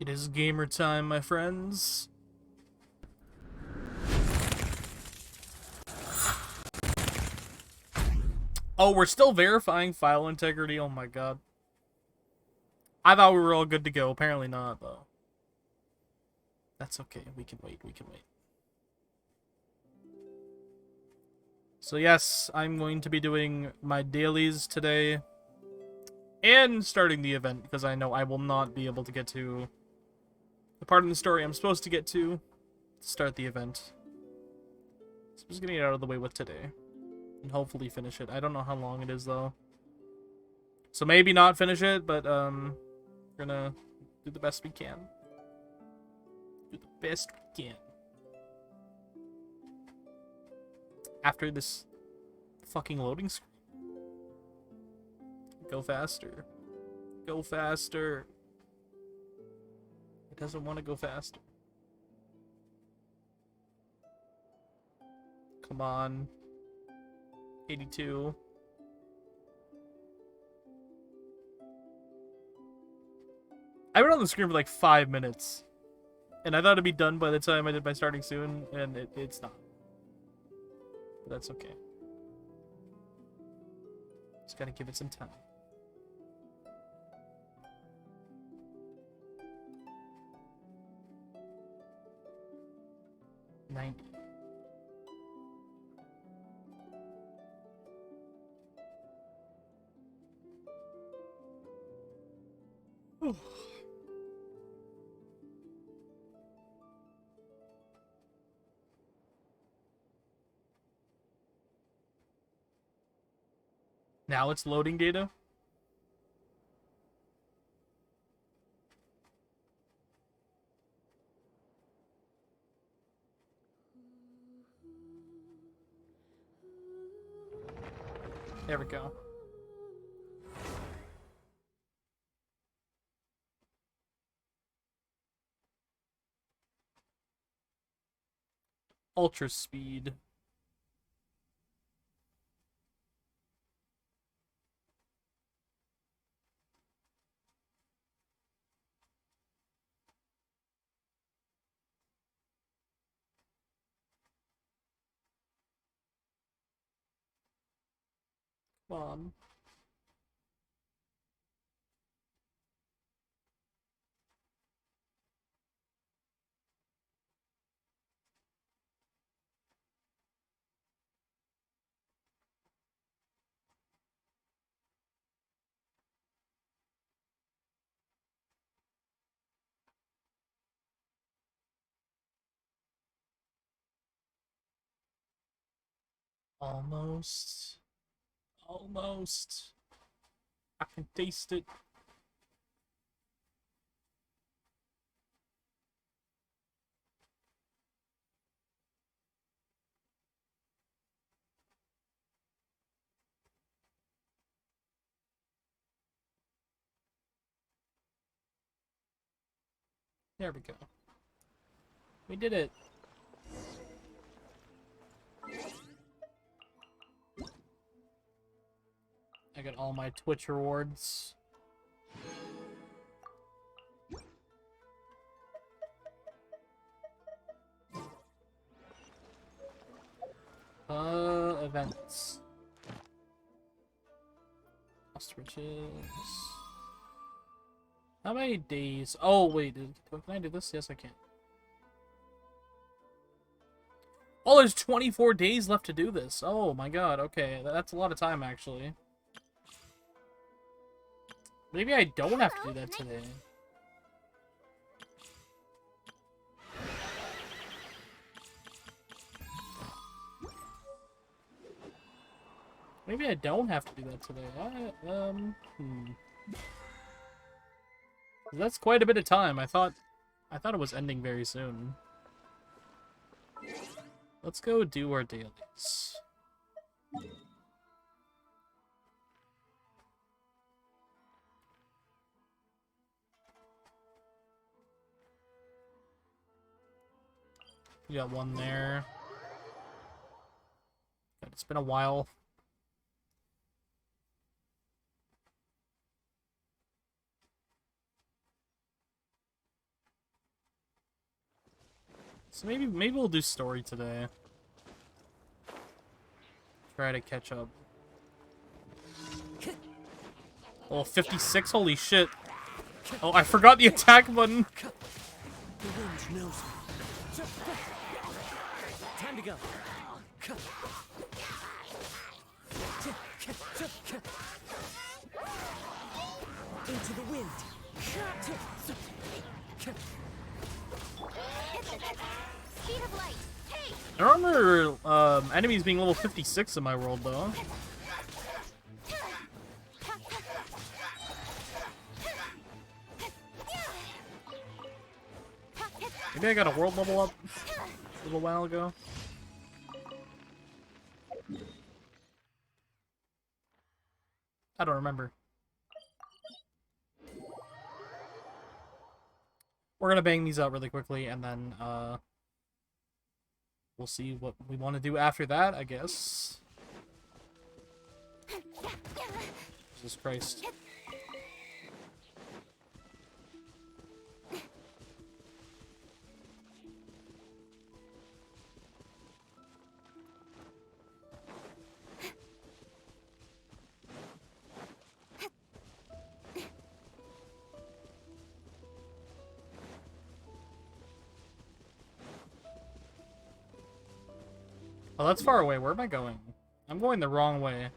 It is gamer time, my friends. Oh, we're still verifying file integrity. Oh my god. I thought we were all good to go. Apparently not, though. That's okay. We can wait. We can wait. So yes, I'm going to be doing my dailies today. And starting the event, because I know I will not be able to get to the part of the story I'm supposed to get to start the event. So I'm just getting it out of the way with today. And hopefully finish it. I don't know how long it is, though. So maybe not finish it, but, we're gonna do the best we can. Do the best we can. After this fucking loading screen. Go faster. Go faster. It doesn't want to go faster. Come on. 82. I've been on the screen for like 5 minutes. And I thought it'd be done by the time I did my starting soon, and it's not. But that's okay. Just gotta give it some time. 90. Now it's loading data. There we go. Ultra speed. Come on. Almost. Almost. I can taste it. There we go. We did it. I got all my Twitch rewards. Events. Lost riches. How many days? Oh, wait. Can I do this? Yes, I can. Oh, there's 24 days left to do this. Oh, my god. Okay, that's a lot of time, actually. Maybe I don't have to do that today. Maybe I don't have to do that today. That's quite a bit of time. I thought it was ending very soon. Let's go do our dailies. We got one there. God, it's been a while. So maybe we'll do story today. Try to catch up. Oh, 56? Holy shit. Oh, I forgot the attack button. The wind knows me. Time to go. Into the wind. Speed of light. Hey! I don't remember enemies being level 56 in my world, though. Maybe I got a world level up a little while ago. I don't remember. We're gonna bang these out really quickly, and then we'll see what we want to do after that, I guess. Jesus Christ. Oh, that's far away. Where am I going? I'm going the wrong way.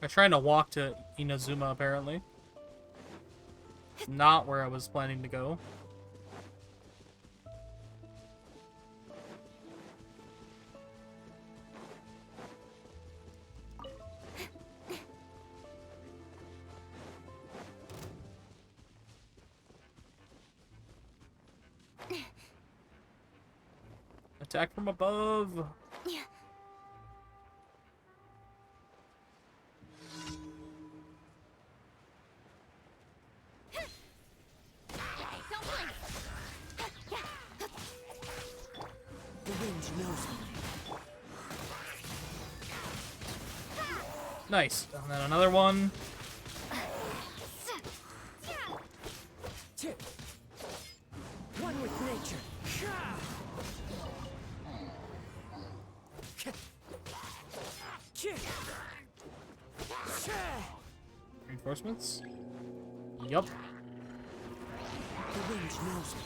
I'm trying to walk to Inazuma, apparently. Not where I was planning to go. Attack from above! The wind knows me. Nice. And then another one. One with nature. Reinforcements? Yup. The wind knows me.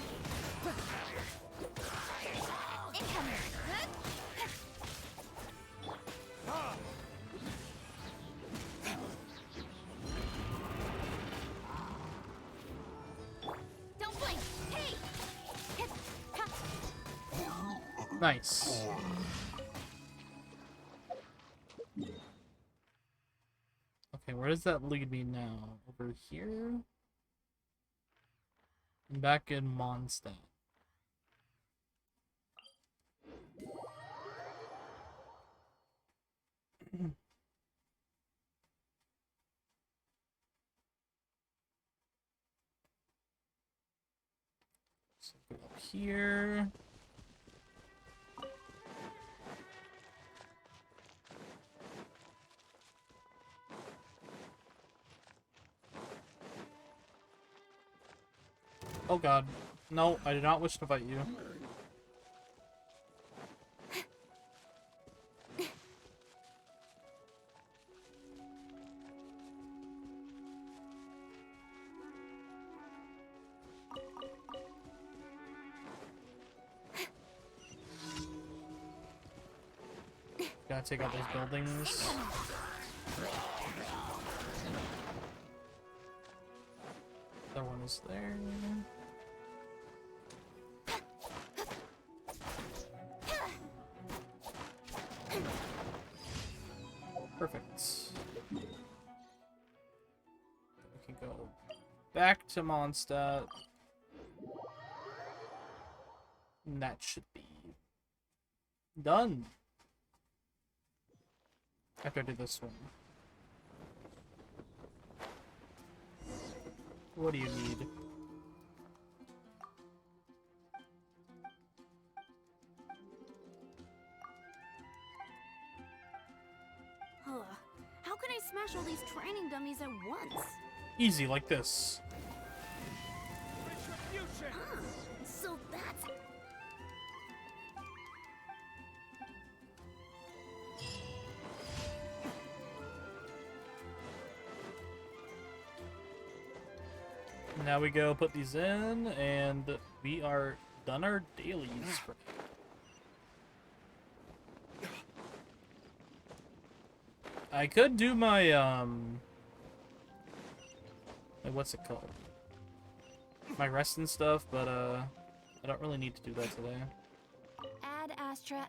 Incoming. Don't blink. Hey! Nice. Okay, where does that lead me now? Over here? I'm back in Mondstadt. So go up here. Oh god. No, I do not wish to fight you. Gotta take out those buildings. That one is there. Perfect. We can go back to Mondstadt. And that should be done. After I do this one. What do you need? How can I smash all these training dummies at once? Easy, like this. So that's Now we go put these in, and we are done our dailies. I could do my, what's it called? My rest and stuff, but, I don't really need to do that today. add Astra.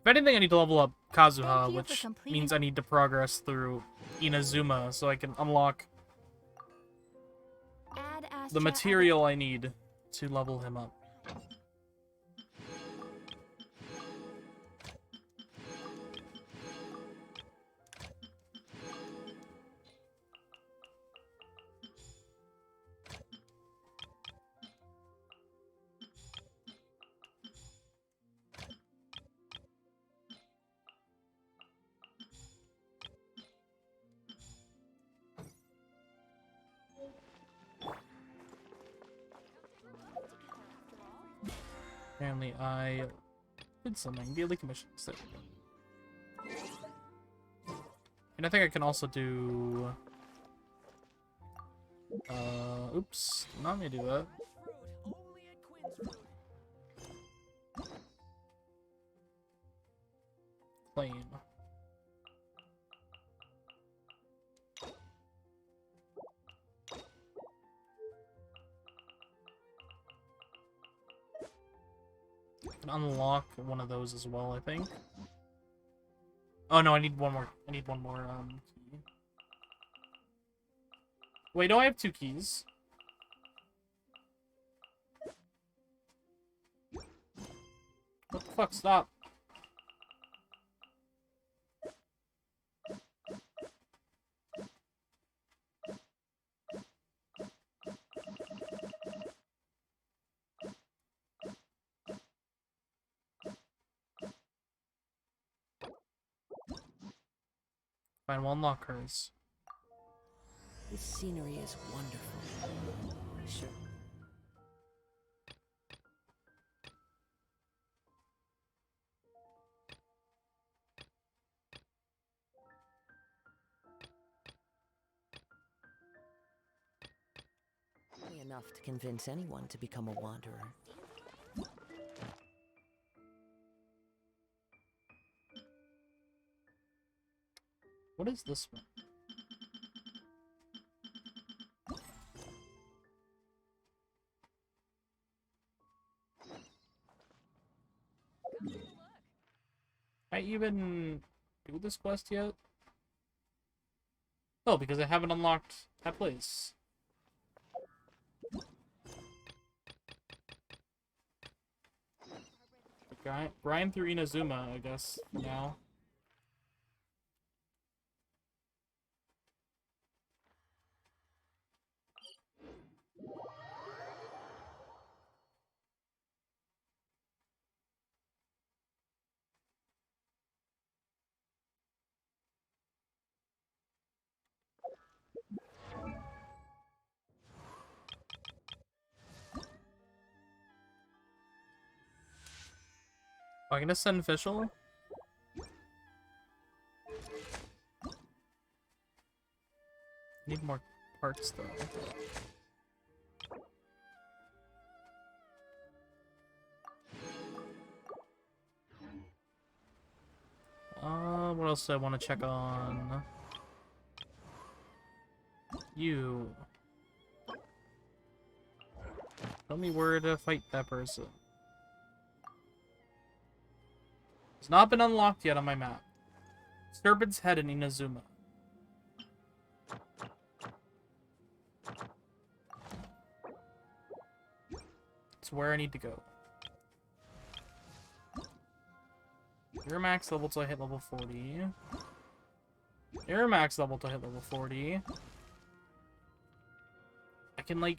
If anything, I need to level up Kazuha, Thank you for which completing- means I need to progress through Inazuma so I can unlock Add Astra. the material I need to level him up. Apparently, I did something. Daily commissions. There we go. And I think I can also do. Oops. Not me do that. Flame. Can unlock one of those as well, I think. Oh no, I need one more. I need one more key. Wait, do I have 2 keys? What the fuck? Stop. Fine, we'll unlock hers. This scenery is wonderful. Sure. Enough to convince anyone to become a wanderer. What is this one? I even do this quest yet? Oh, because I haven't unlocked that place. Grind through Inazuma, I guess, now. Oh, I can ascend official? Need more parts though. What else do I want to check on? You. Tell me where to fight that person. It's not been unlocked yet on my map. Serpent's Head in Inazuma. It's where I need to go. You're max level till I hit level 40. You're max level till I hit level 40. I can, like,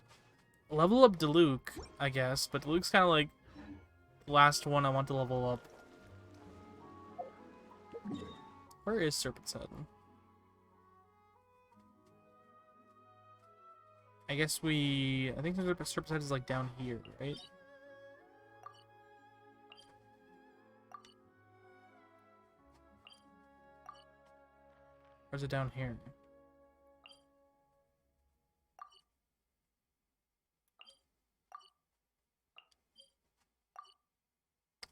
level up Diluc, I guess, but Diluc's kind of like the last one I want to level up. Where is Serpent's Head? I guess I think the Serpent's Head is like down here, right? Or is it down here?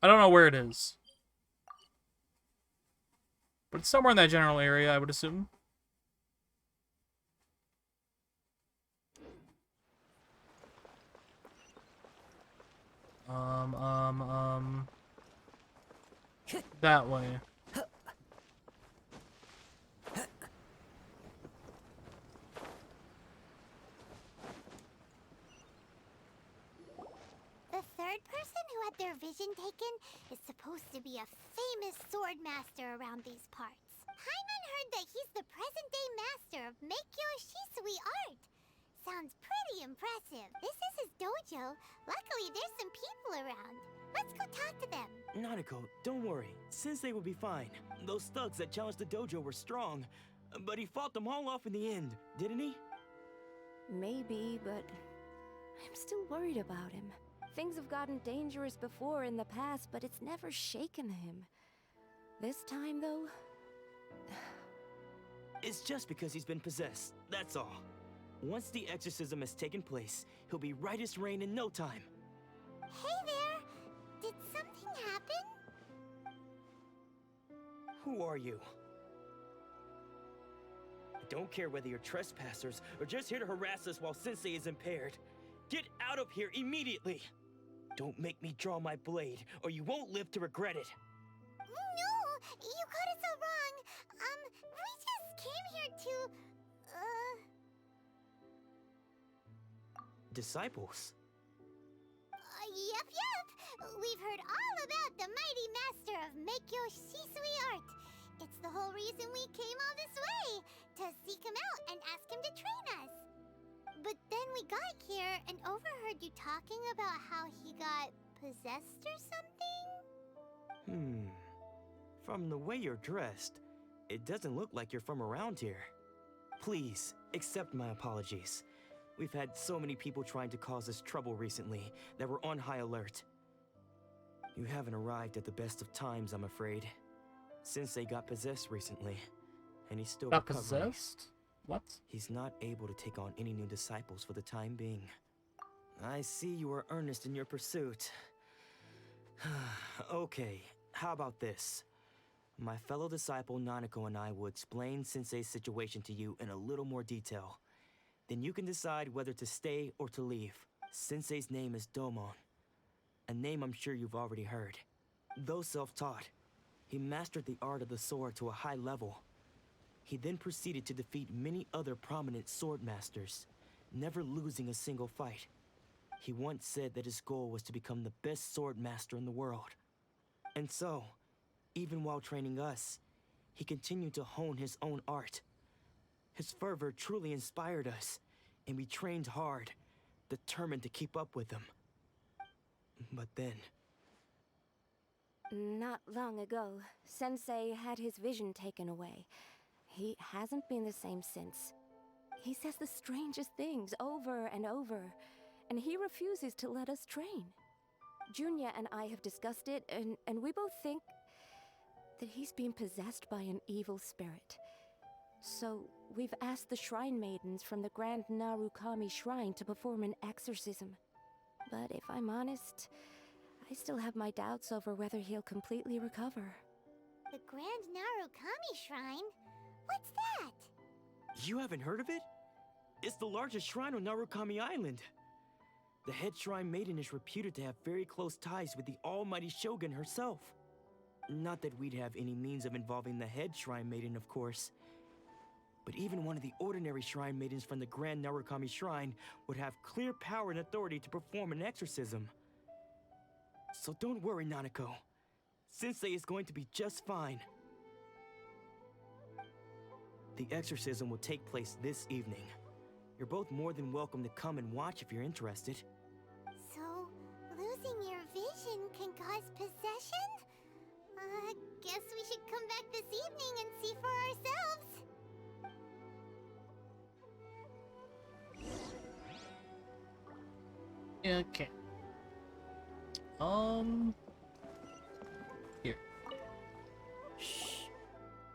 I don't know where it is. But it's somewhere in that general area, I would assume. That way. The third person who had their vision taken is supposed to be a famous sword master around these parts. Paimon heard that he's the present-day master of Meikyo Shisui art. Sounds pretty impressive. This is his dojo. Luckily, there's some people around. Let's go talk to them. Nanako, don't worry. Sensei will be fine. Those thugs that challenged the dojo were strong, but he fought them all off in the end, didn't he? Maybe, but I'm still worried about him. Things have gotten dangerous before in the past, but it's never shaken him. This time, though... It's just because he's been possessed, that's all. Once the exorcism has taken place, he'll be right as rain in no time. Hey there! Did something happen? Who are you? I don't care whether you're trespassers or just here to harass us while Sensei is impaired. Get out of here immediately! Don't make me draw my blade, or you won't live to regret it. No! You got it so wrong! We just came here to... Disciples? Yep. We've heard all about the mighty master of Meikyo Shisui art. It's the whole reason we came all this way, to seek him out and ask him to train us. But then we got here and overheard you talking about how he got possessed or something? From the way you're dressed, it doesn't look like you're from around here. Please, accept my apologies. We've had so many people trying to cause us trouble recently that we're on high alert. You haven't arrived at the best of times, I'm afraid. Sensei got possessed recently, and he's still Got recovering. possessed? What? He's not able to take on any new disciples for the time being. I see you are earnest in your pursuit. Okay, how about this? My fellow disciple Nanako and I will explain Sensei's situation to you in a little more detail. Then you can decide whether to stay or to leave. Sensei's name is Domon, a name I'm sure you've already heard. Though self-taught, he mastered the art of the sword to a high level. He then proceeded to defeat many other prominent sword masters, never losing a single fight. He once said that his goal was to become the best sword master in the world. And so, even while training us, he continued to hone his own art. His fervor truly inspired us, and we trained hard, determined to keep up with him. But then... Not long ago, Sensei had his vision taken away. He hasn't been the same since. He says the strangest things over and over, and he refuses to let us train. Junya and I have discussed it, and we both think that he's been possessed by an evil spirit. So, we've asked the shrine maidens from the Grand Narukami Shrine to perform an exorcism. But if I'm honest, I still have my doubts over whether he'll completely recover. The Grand Narukami Shrine? What's that? You haven't heard of it? It's the largest shrine on Narukami Island. The head shrine maiden is reputed to have very close ties with the almighty Shogun herself. Not that we'd have any means of involving the head shrine maiden, of course. But even one of the ordinary shrine maidens from the Grand Narukami Shrine would have clear power and authority to perform an exorcism. So don't worry, Nanako. Sensei is going to be just fine. The exorcism will take place this evening. You're both more than welcome to come and watch if you're interested. So, losing your vision can cause possession? Guess we should come back this evening and see for ourselves. Okay. Here. Shh.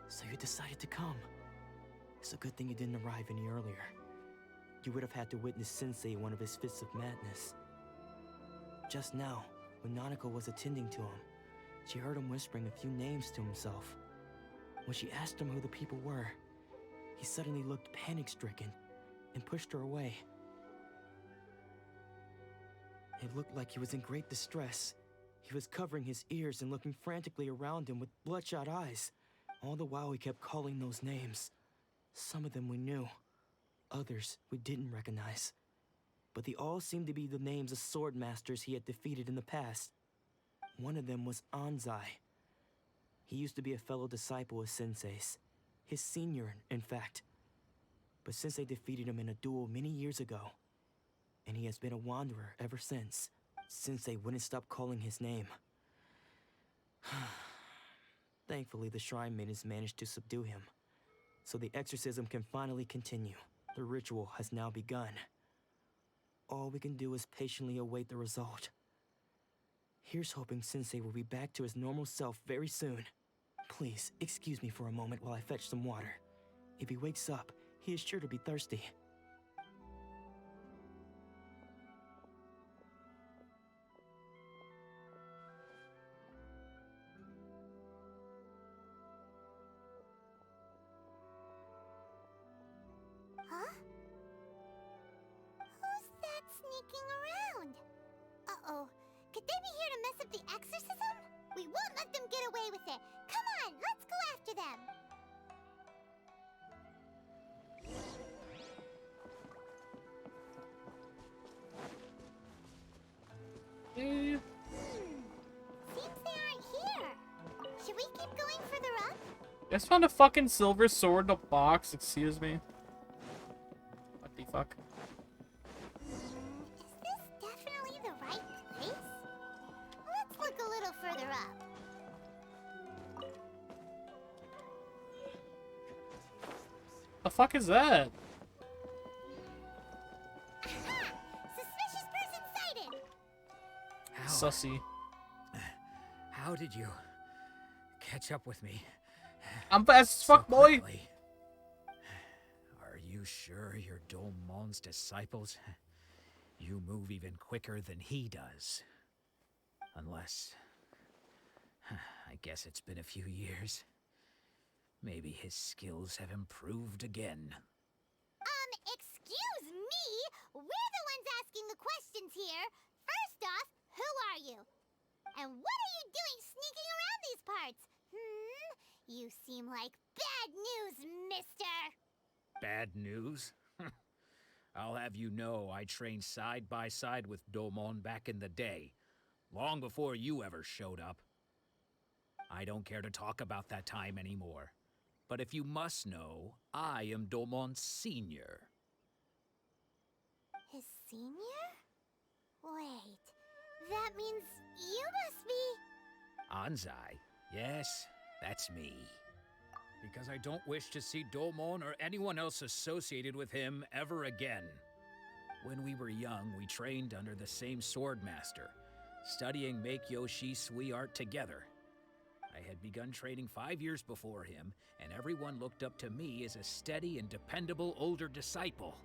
So you decided to come. It's a good thing you didn't arrive any earlier. You would have had to witness Sensei in one of his fits of madness. Just now, when Nanako was attending to him, she heard him whispering a few names to himself. When she asked him who the people were, he suddenly looked panic-stricken and pushed her away. It looked like he was in great distress. He was covering his ears and looking frantically around him with bloodshot eyes. All the while he kept calling those names. Some of them we knew, others we didn't recognize. But they all seemed to be the names of sword masters he had defeated in the past. One of them was Anzai. He used to be a fellow disciple of Sensei's. His senior, in fact. But Sensei defeated him in a duel many years ago. And he has been a wanderer ever since. Sensei wouldn't stop calling his name. Thankfully, the shrine maidens managed to subdue him. So the exorcism can finally continue. The ritual has now begun. All we can do is patiently await the result. Here's hoping Sensei will be back to his normal self very soon. Please, excuse me for a moment while I fetch some water. If he wakes up, he is sure to be thirsty. Huh? Who's that sneaking around? Uh-oh. Could they be here to mess up the exorcism? We won't let them get away with it. Come on, let's go after them. Eh, Seems they aren't here. Should we keep going further up? just found a fucking silver sword in a box. Excuse me. What the fuck? Is this definitely the right place? Let's look a little further up. The fuck is that? Aha! Suspicious person sighted! Sussy. How did you catch up with me? I'm fast as fuck, so boy. quickly? Are you sure you're Domon's disciples? You move even quicker than he does. Unless... I guess it's been a few years. Maybe his skills have improved again. Excuse me? We're the ones asking the questions here. First off, who are you? And what are you doing sneaking around these parts? You seem like bad news, mister. Bad news? I'll have you know I trained side by side with Domon back in the day, long before you ever showed up. I don't care to talk about that time anymore. But if you must know, I am Domon's senior. His senior? Wait, that means you must be... Anzai? Yes, that's me. Because I don't wish to see Domon or anyone else associated with him ever again. When we were young, we trained under the same sword master, studying Meikyo Shisui art together. I had begun training 5 years before him, and everyone looked up to me as a steady and dependable older disciple.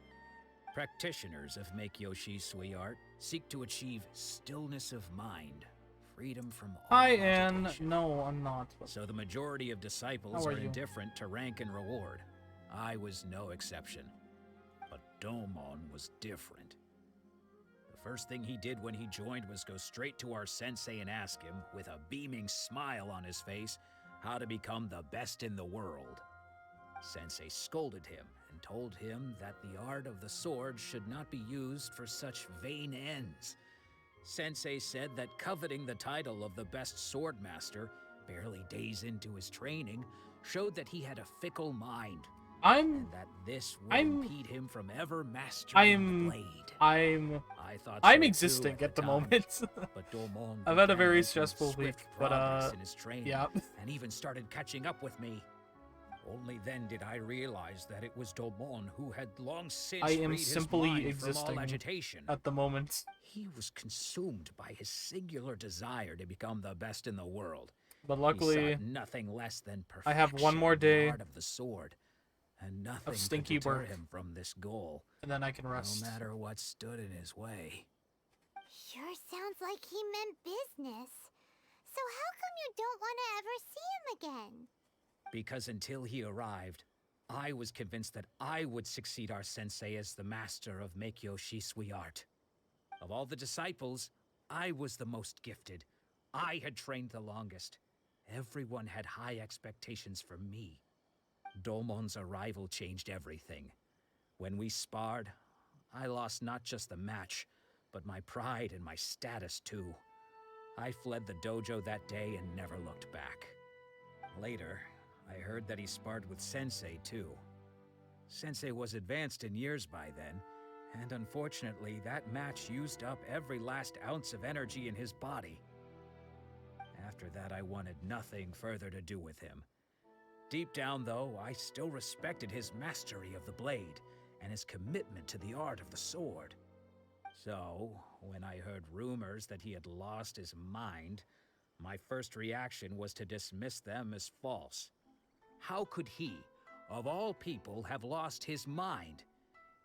Practitioners of Meikyo Shisui art seek to achieve stillness of mind, freedom from all Hi, Anne. agitation. No, I'm not. So the majority of disciples How are are you? indifferent to rank and reward. I was no exception. But Domon was different. The first thing he did when he joined was go straight to our sensei and ask him, with a beaming smile on his face, how to become the best in the world. Sensei scolded him and told him that the art of the sword should not be used for such vain ends. Sensei said that coveting the title of the best sword master, barely days into his training, showed that he had a fickle mind, and that this would impede him from ever mastering the blade. I thought I'm so existing too at the time, moment. but Domon I've had a began very making stressful swift week, but progress in his training, yeah. and even started catching up with me. Only then did I realize that it was Domon who had long since I am freed his simply mind existing from all agitation. at the moment. He was consumed by his singular desire to become the best in the world. But He luckily, sought nothing less than I have one perfection more in the day art of the sword, and nothing could stinky deter work. him from this goal, and then I can rest. no matter what stood in his way. Sure sounds like he meant business. So how come you don't want to ever see him again? Because until he arrived, I was convinced that I would succeed our sensei as the master of Meikyo Shisui art. Of all the disciples, I was the most gifted. I had trained the longest. Everyone had high expectations for me. Domon's arrival changed everything. When we sparred, I lost not just the match, but my pride and my status too. I fled the dojo that day and never looked back. Later, I heard that he sparred with Sensei too. Sensei was advanced in years by then, and unfortunately that match used up every last ounce of energy in his body. After that, I wanted nothing further to do with him. Deep down, though, I still respected his mastery of the blade and his commitment to the art of the sword. So, when I heard rumors that he had lost his mind, my first reaction was to dismiss them as false. How could he, of all people, have lost his mind?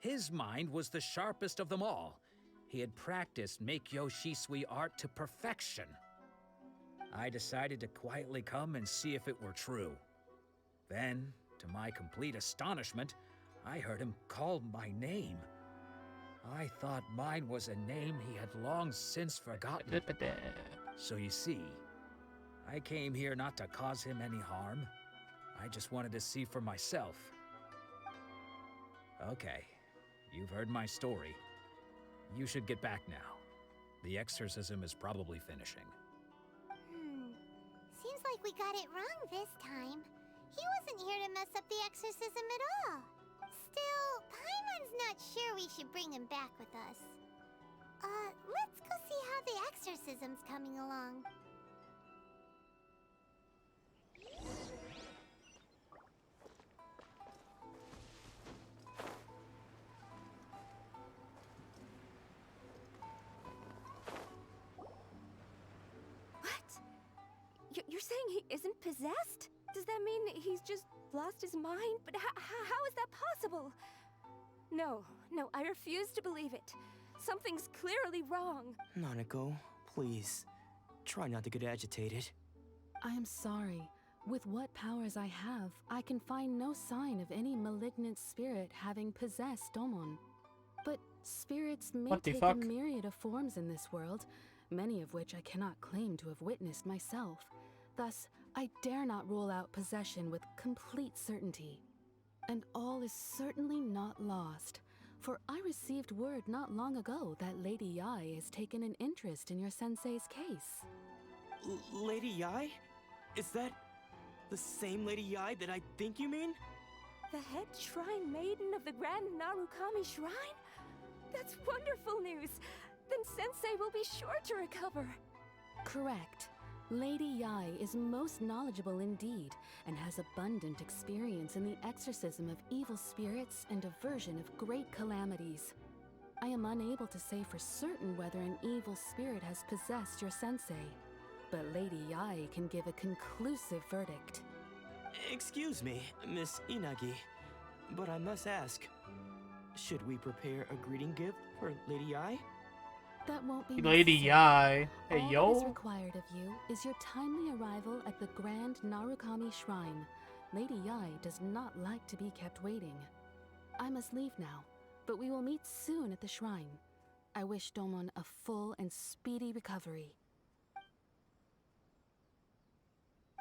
His mind was the sharpest of them all. He had practiced Meikyo Shisui art to perfection. I decided to quietly come and see if it were true. Then, to my complete astonishment, I heard him call my name. I thought mine was a name he had long since forgotten. So you see, I came here not to cause him any harm. I just wanted to see for myself. Okay, you've heard my story. You should get back now. The exorcism is probably finishing. Seems like we got it wrong this time. He wasn't here to mess up the exorcism at all. Still, Paimon's not sure we should bring him back with us. Let's go see how the exorcism's coming along. You're saying he isn't possessed? Does that mean he's just lost his mind? But how is that possible? No, I refuse to believe it. Something's clearly wrong. Nanako, please, try not to get agitated. I am sorry. With what powers I have, I can find no sign of any malignant spirit having possessed Domon. But spirits may What the take fuck? a myriad of forms in this world, many of which I cannot claim to have witnessed myself. Thus, I dare not rule out possession with complete certainty. And all is certainly not lost, for I received word not long ago that Lady Yai has taken an interest in your sensei's case. Lady Yai? Is that the same Lady Yai that I think you mean? The head shrine maiden of the Grand Narukami Shrine? That's wonderful news! Then Sensei will be sure to recover. Correct. Lady Yai is most knowledgeable indeed, and has abundant experience in the exorcism of evil spirits and aversion of great calamities. I am unable to say for certain whether an evil spirit has possessed your sensei, but Lady Yai can give a conclusive verdict. Excuse me, Miss Inagi, but I must ask, should we prepare a greeting gift for Lady Yai? That won't be Lady necessary. Yai. Hey, All that is yo. required of you is your timely arrival at the Grand Narukami Shrine. Lady Yai does not like to be kept waiting. I must leave now, but we will meet soon at the shrine. I wish Domon a full and speedy recovery.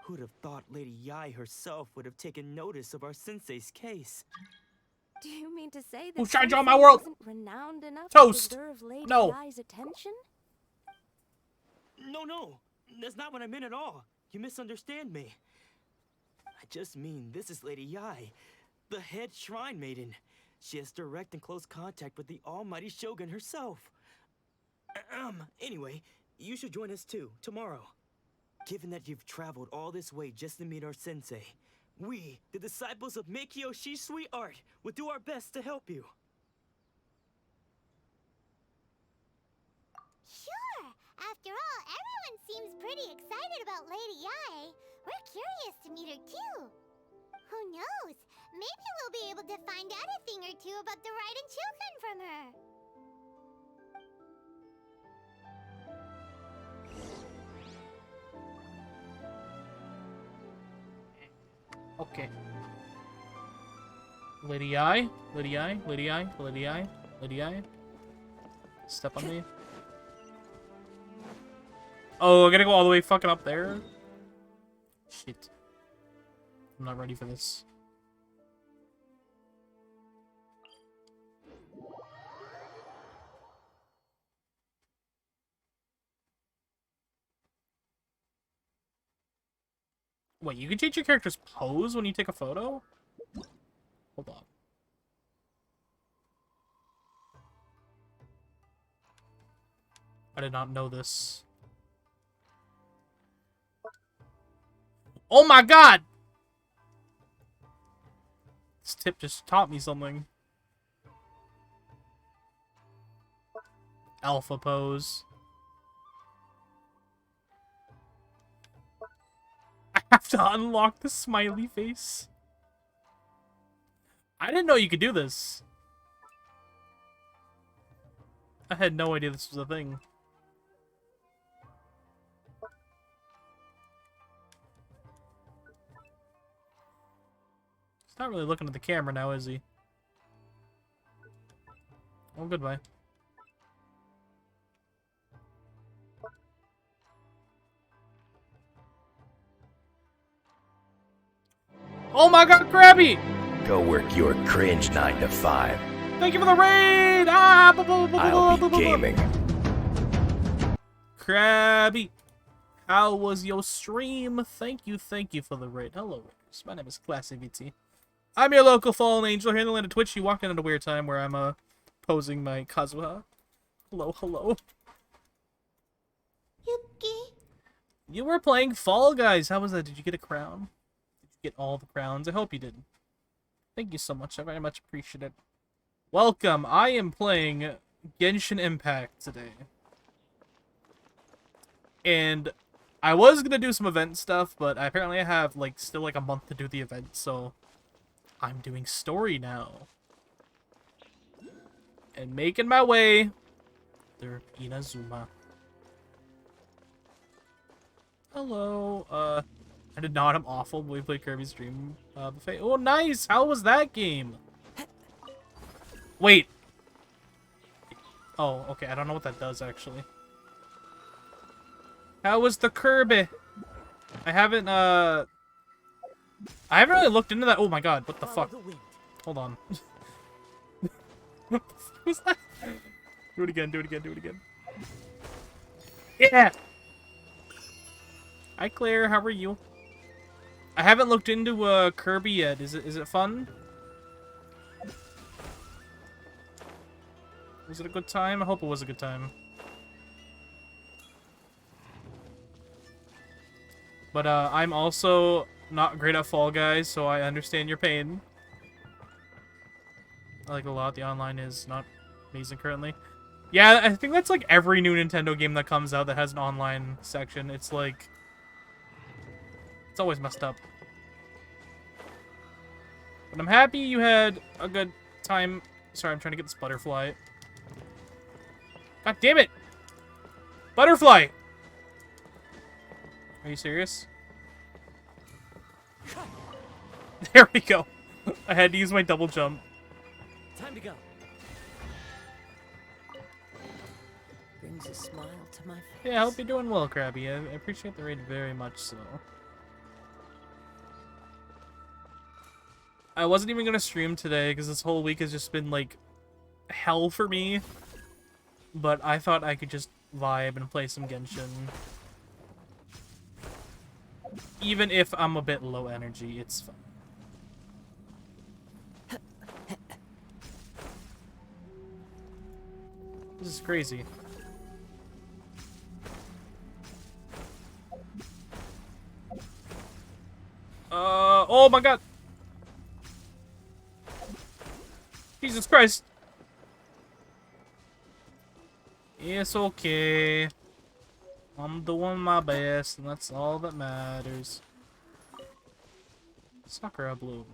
Who'd have thought Lady Yai herself would have taken notice of our sensei's case? Do you mean to say that Who shines on Sensei my world? isn't renowned enough Toast. to deserve Lady No. Yai's attention? No, that's not what I meant at all. You misunderstand me. I just mean this is Lady Yai, the head shrine maiden. She has direct and close contact with the almighty Shogun herself. Anyway, you should join us too, tomorrow. Given that you've traveled all this way just to meet our sensei, We, the disciples of Meikyo Shisui Art, will do our best to help you. Sure! After all, everyone seems pretty excited about Lady Yai. We're curious to meet her too. Who knows? Maybe we'll be able to find out a thing or two about the Raiden children from her. Okay. Lady Eye, Lady Eye, Lady Eye, Lady Eye, Lady Eye. Step on me. Oh, I gotta go all the way fucking up there? Shit. I'm not ready for this. Wait, you can change your character's pose when you take a photo? Hold on. I did not know this. Oh my god! This tip just taught me something. Alpha pose. I have to unlock the smiley face. I didn't know you could do this. I had no idea this was a thing. He's not really looking at the camera now, is he? Oh, goodbye. Oh my god, Krabby! Go work your cringe 9 to 5. Thank you for the raid! Ah! I'll be gaming. Krabby! How was your stream? Thank you for the raid. Hello, Raiders. My name is Classy VT. I'm your local fallen angel here in the land of Twitch. You walked in at a weird time where I'm, posing my Kazuha. Hello, hello. Yuki. You were playing Fall Guys. How was that? Did you get a crown? Did you get all the crowns? I hope you did. Thank you so much. I very much appreciate it. Welcome. I am playing Genshin Impact today. And I was gonna do some event stuff, but apparently I have, like, still, like, a month to do the event, so I'm doing story now. And making my way through Inazuma. Hello. I did not. I'm awful. We played Kirby's Dream Buffet. Oh, nice. How was that game? Wait. Oh, okay. I don't know what that does, actually. How was the Kirby? I haven't really looked into that. Oh my god. What the fuck? Hold on. What the fuck was that? Do it again. Do it again. Do it again. Yeah! Hi, Claire. How are you? I haven't looked into Kirby yet. Is it fun? Was it a good time? I hope it was a good time. But I'm also not great at Fall Guys, so I understand your pain. I like it a lot. The online is not amazing currently. Yeah, I think that's like every new Nintendo game that comes out that has an online section. It's like... it's always messed up. But I'm happy you had a good time. Sorry, I'm trying to get this butterfly. God damn it! Butterfly! Are you serious? There we go. I had to use my double jump. Time to go. Brings a smile to my face. Yeah, I hope you're doing well, Krabby. I appreciate the raid very much so. I wasn't even gonna stream today because this whole week has just been like hell for me. But I thought I could just vibe and play some Genshin. Even if I'm a bit low energy, it's fine. This is crazy. Oh my god! Jesus Christ! It's okay. I'm doing my best, and that's all that matters. Sakura Bloom.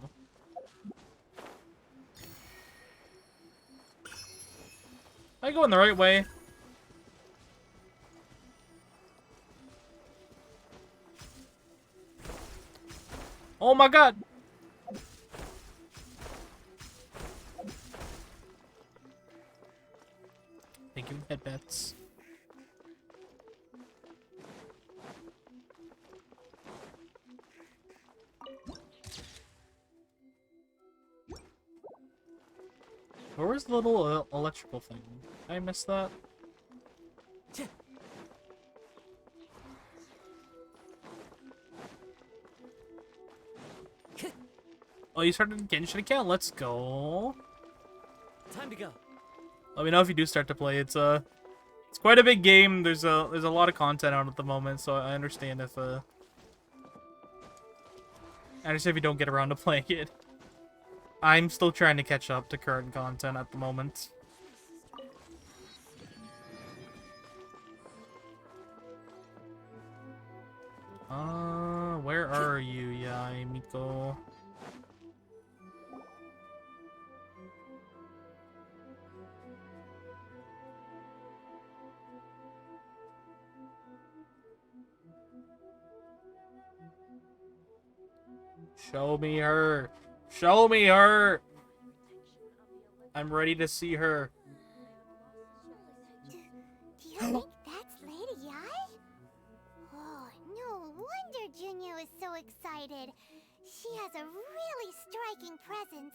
Am I going the right way? Oh my god! Thank you, headbats. Where was the little electrical thing? Did I miss that? Oh, you started Genshin account? Let's go. Time to go. Let me know if you do start to play. It's quite a big game. There's a lot of content out at the moment, so I understand if I understand if you don't get around to playing it. I'm still trying to catch up to current content at the moment. Where are you, Yai Miko? Show me her. Show me her. I'm ready to see her. Do you think that's Lady Yai? Oh, no wonder Junyo is so excited. She has a really striking presence.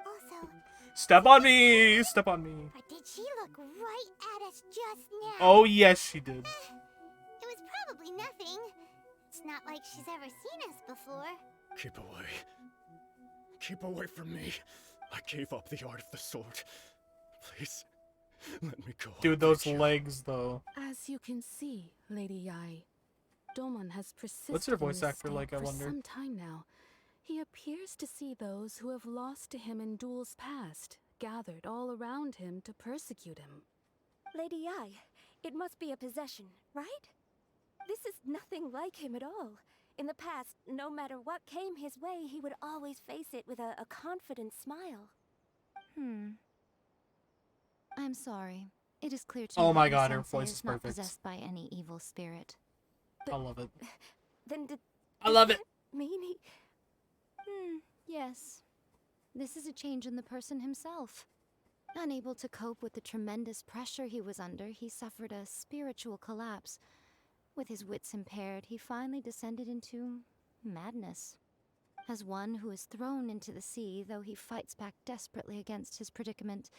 Also, Step on me. Step on me. or did she look right at us just now? Oh, yes, she did. It was probably nothing. It's not like she's ever seen us before. Keep away. Keep away from me. I gave up the art of the sword. Please, let me go. Dude, I those beg you. legs, though. As you can see, Lady Yai, Domon has persisted What's your voice in this actor state like, I for wonder? some time now. He appears to see those who have lost to him in duels past, gathered all around him to persecute him. Lady Yai, it must be a possession, right? This is nothing like him at all. In the past, no matter what came his way, he would always face it with a confident smile. I'm sorry. It is clear to Oh me my that god, your her sensei voice is is not perfect. possessed by any evil spirit. I love it. Then did I love it. that mean he... Yes. This is a change in the person himself. Unable to cope with the tremendous pressure he was under, he suffered a spiritual collapse. With his wits impaired, he finally descended into madness. As one who is thrown into the sea, though he fights back desperately against his predicament,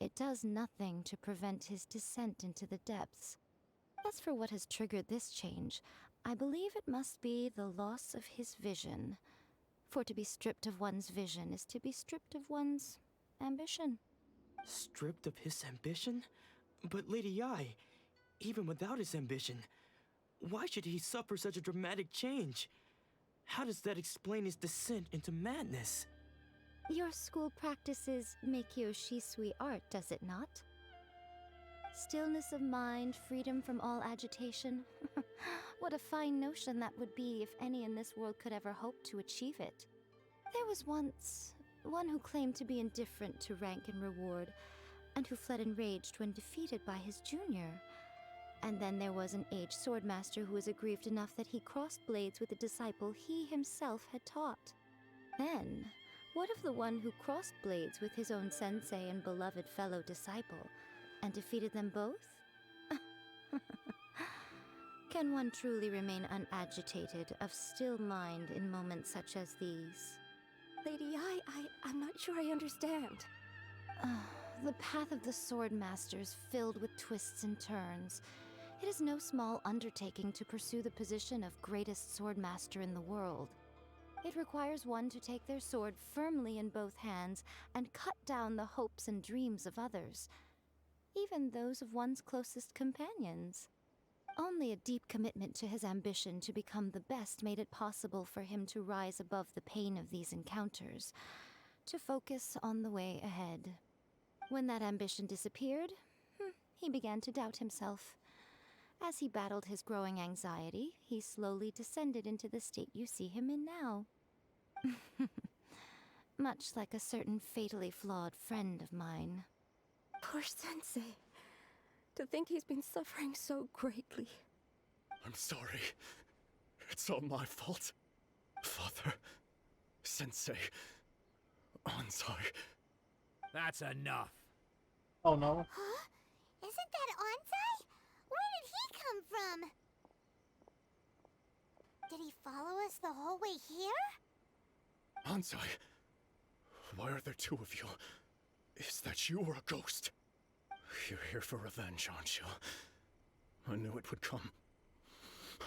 it does nothing to prevent his descent into the depths. As for what has triggered this change, I believe it must be the loss of his vision. For to be stripped of one's vision is to be stripped of one's ambition. Stripped of his ambition? But Lady Yai, even without his ambition, why should he suffer such a dramatic change? How does that explain his descent into madness? Your school practices Meikyo Shisui art, does it not? Stillness of mind, freedom from all agitation. What a fine notion that would be if any in this world could ever hope to achieve it. There was once one who claimed to be indifferent to rank and reward, and who fled enraged when defeated by his junior. And then there was an aged swordmaster who was aggrieved enough that he crossed blades with a disciple he himself had taught. Then, what of the one who crossed blades with his own sensei and beloved fellow disciple, and defeated them both? Can one truly remain unagitated, of still mind in moments such as these? Lady Yai, I'm not sure I understand. The path of the swordmaster is filled with twists and turns. It is no small undertaking to pursue the position of greatest swordmaster in the world. It requires one to take their sword firmly in both hands and cut down the hopes and dreams of others, even those of one's closest companions. Only a deep commitment to his ambition to become the best made it possible for him to rise above the pain of these encounters, to focus on the way ahead. When that ambition disappeared, he began to doubt himself. As he battled his growing anxiety, he slowly descended into the state you see him in now. Much like a certain fatally flawed friend of mine. Poor Sensei. To think he's been suffering so greatly. I'm sorry. It's all my fault. Father, Sensei, Anzai. That's enough. Oh no. Huh? Isn't that Anzai? Where did he come from? Did he follow us the whole way here? Anzai, why are there two of you? Is that you or a ghost? You're here for revenge, aren't you? I knew it would come.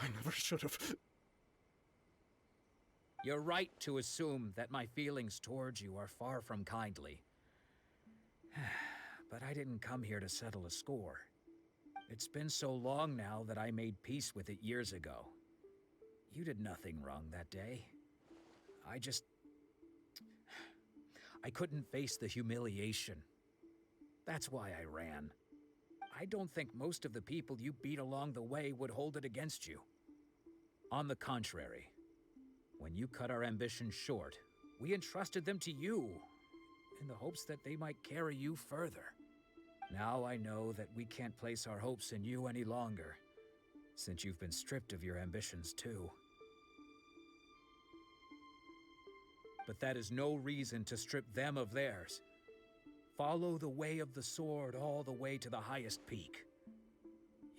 I never should have. You're right to assume that my feelings towards you are far from kindly. But I didn't come here to settle a score. It's been so long now that I made peace with it years ago. You did nothing wrong that day. I couldn't face the humiliation. That's why I ran. I don't think most of the people you beat along the way would hold it against you. On the contrary, when you cut our ambitions short, we entrusted them to you, in the hopes that they might carry you further. Now I know that we can't place our hopes in you any longer, since you've been stripped of your ambitions too. But that is no reason to strip them of theirs. Follow the way of the sword all the way to the highest peak.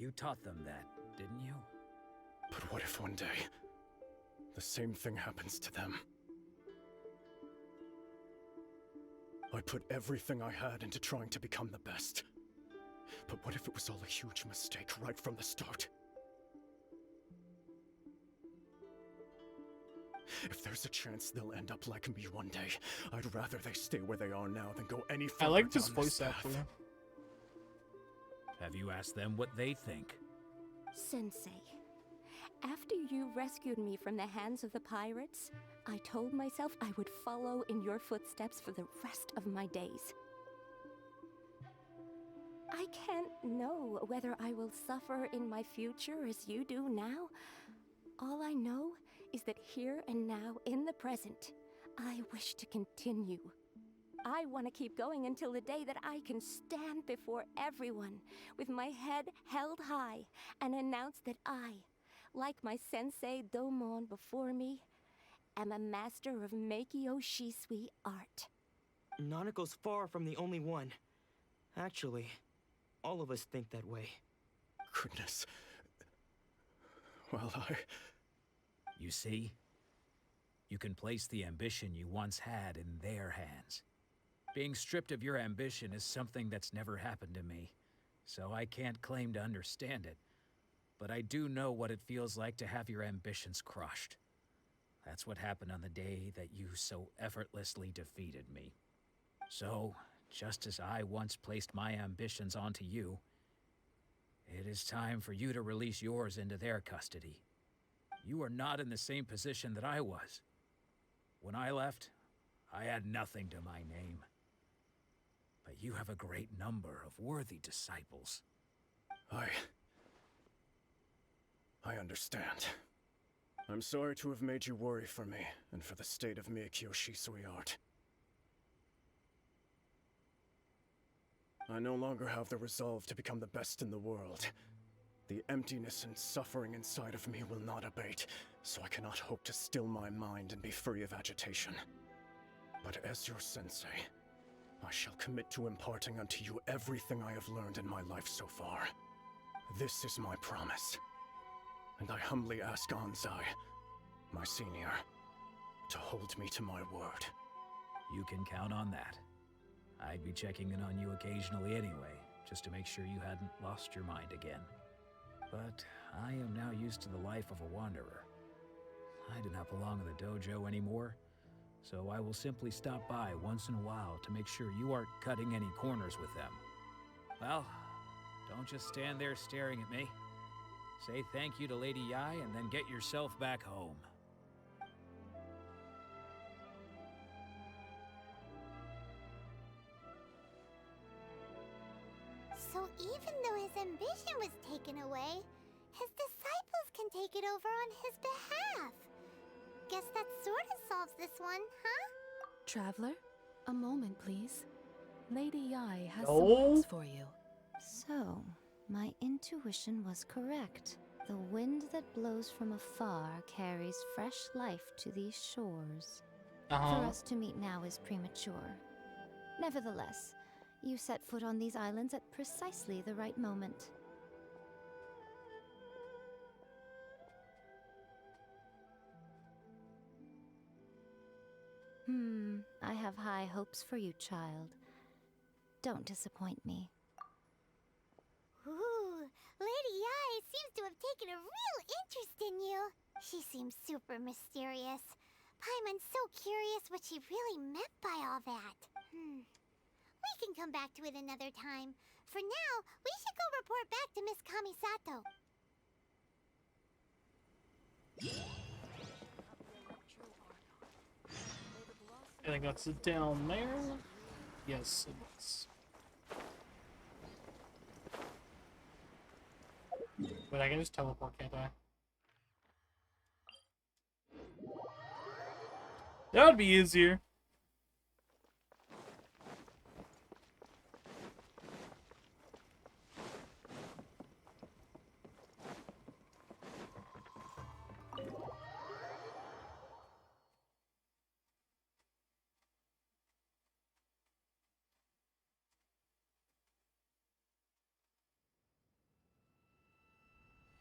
You taught them that, didn't you? But what if one day, the same thing happens to them? I put everything I had into trying to become the best. But what if it was all a huge mistake right from the start? If there's a chance they'll end up like me one day, I'd rather they stay where they are now than go any further I like this down voice path. actor. Have you asked them what they think? Sensei, after you rescued me from the hands of the pirates, I told myself I would follow in your footsteps for the rest of my days. I can't know whether I will suffer in my future as you do now. All I know is that here and now, in the present, I wish to continue. I want to keep going until the day that I can stand before everyone with my head held high and announce that I, like my sensei Domon before me, am a master of Meikyo Shisui art. Nanako's far from the only one. Actually, all of us think that way. Goodness. Well, You see? You can place the ambition you once had in their hands. Being stripped of your ambition is something that's never happened to me, so I can't claim to understand it. But I do know what it feels like to have your ambitions crushed. That's what happened on the day that you so effortlessly defeated me. So, just as I once placed my ambitions onto you, it is time for you to release yours into their custody. You are not in the same position that I was. When I left, I had nothing to my name. But you have a great number of worthy disciples. I understand. I'm sorry to have made you worry for me, and for the state of Meikyo Shisui art. I no longer have the resolve to become the best in the world. The emptiness and suffering inside of me will not abate, so I cannot hope to still my mind and be free of agitation. But as your sensei, I shall commit to imparting unto you everything I have learned in my life so far. This is my promise. And I humbly ask Anzai, my senior, to hold me to my word. You can count on that. I'd be checking in on you occasionally anyway, just to make sure you hadn't lost your mind again. But I am now used to the life of a wanderer. I do not belong in the dojo anymore, so I will simply stop by once in a while to make sure you aren't cutting any corners with them. Well, don't just stand there staring at me. Say thank you to Lady Yai and then get yourself back home. So even though his ambition was taken away, his disciples can take it over on his behalf. Guess that sort of solves this one, huh? Traveler, a moment, please. Lady Yai has No. some words for you. So, my intuition was correct. The wind that blows from afar carries fresh life to these shores. For us to meet now is premature. Nevertheless, you set foot on these islands at precisely the right moment. I have high hopes for you, child. Don't disappoint me. Ooh, Lady Yai seems to have taken a real interest in you. She seems super mysterious. Paimon's so curious what she really meant by all that. We can come back to it another time. For now, we should go report back to Miss Kamisato. I think that's it down there. Yes, it is. But I can just teleport, can't I? That would be easier.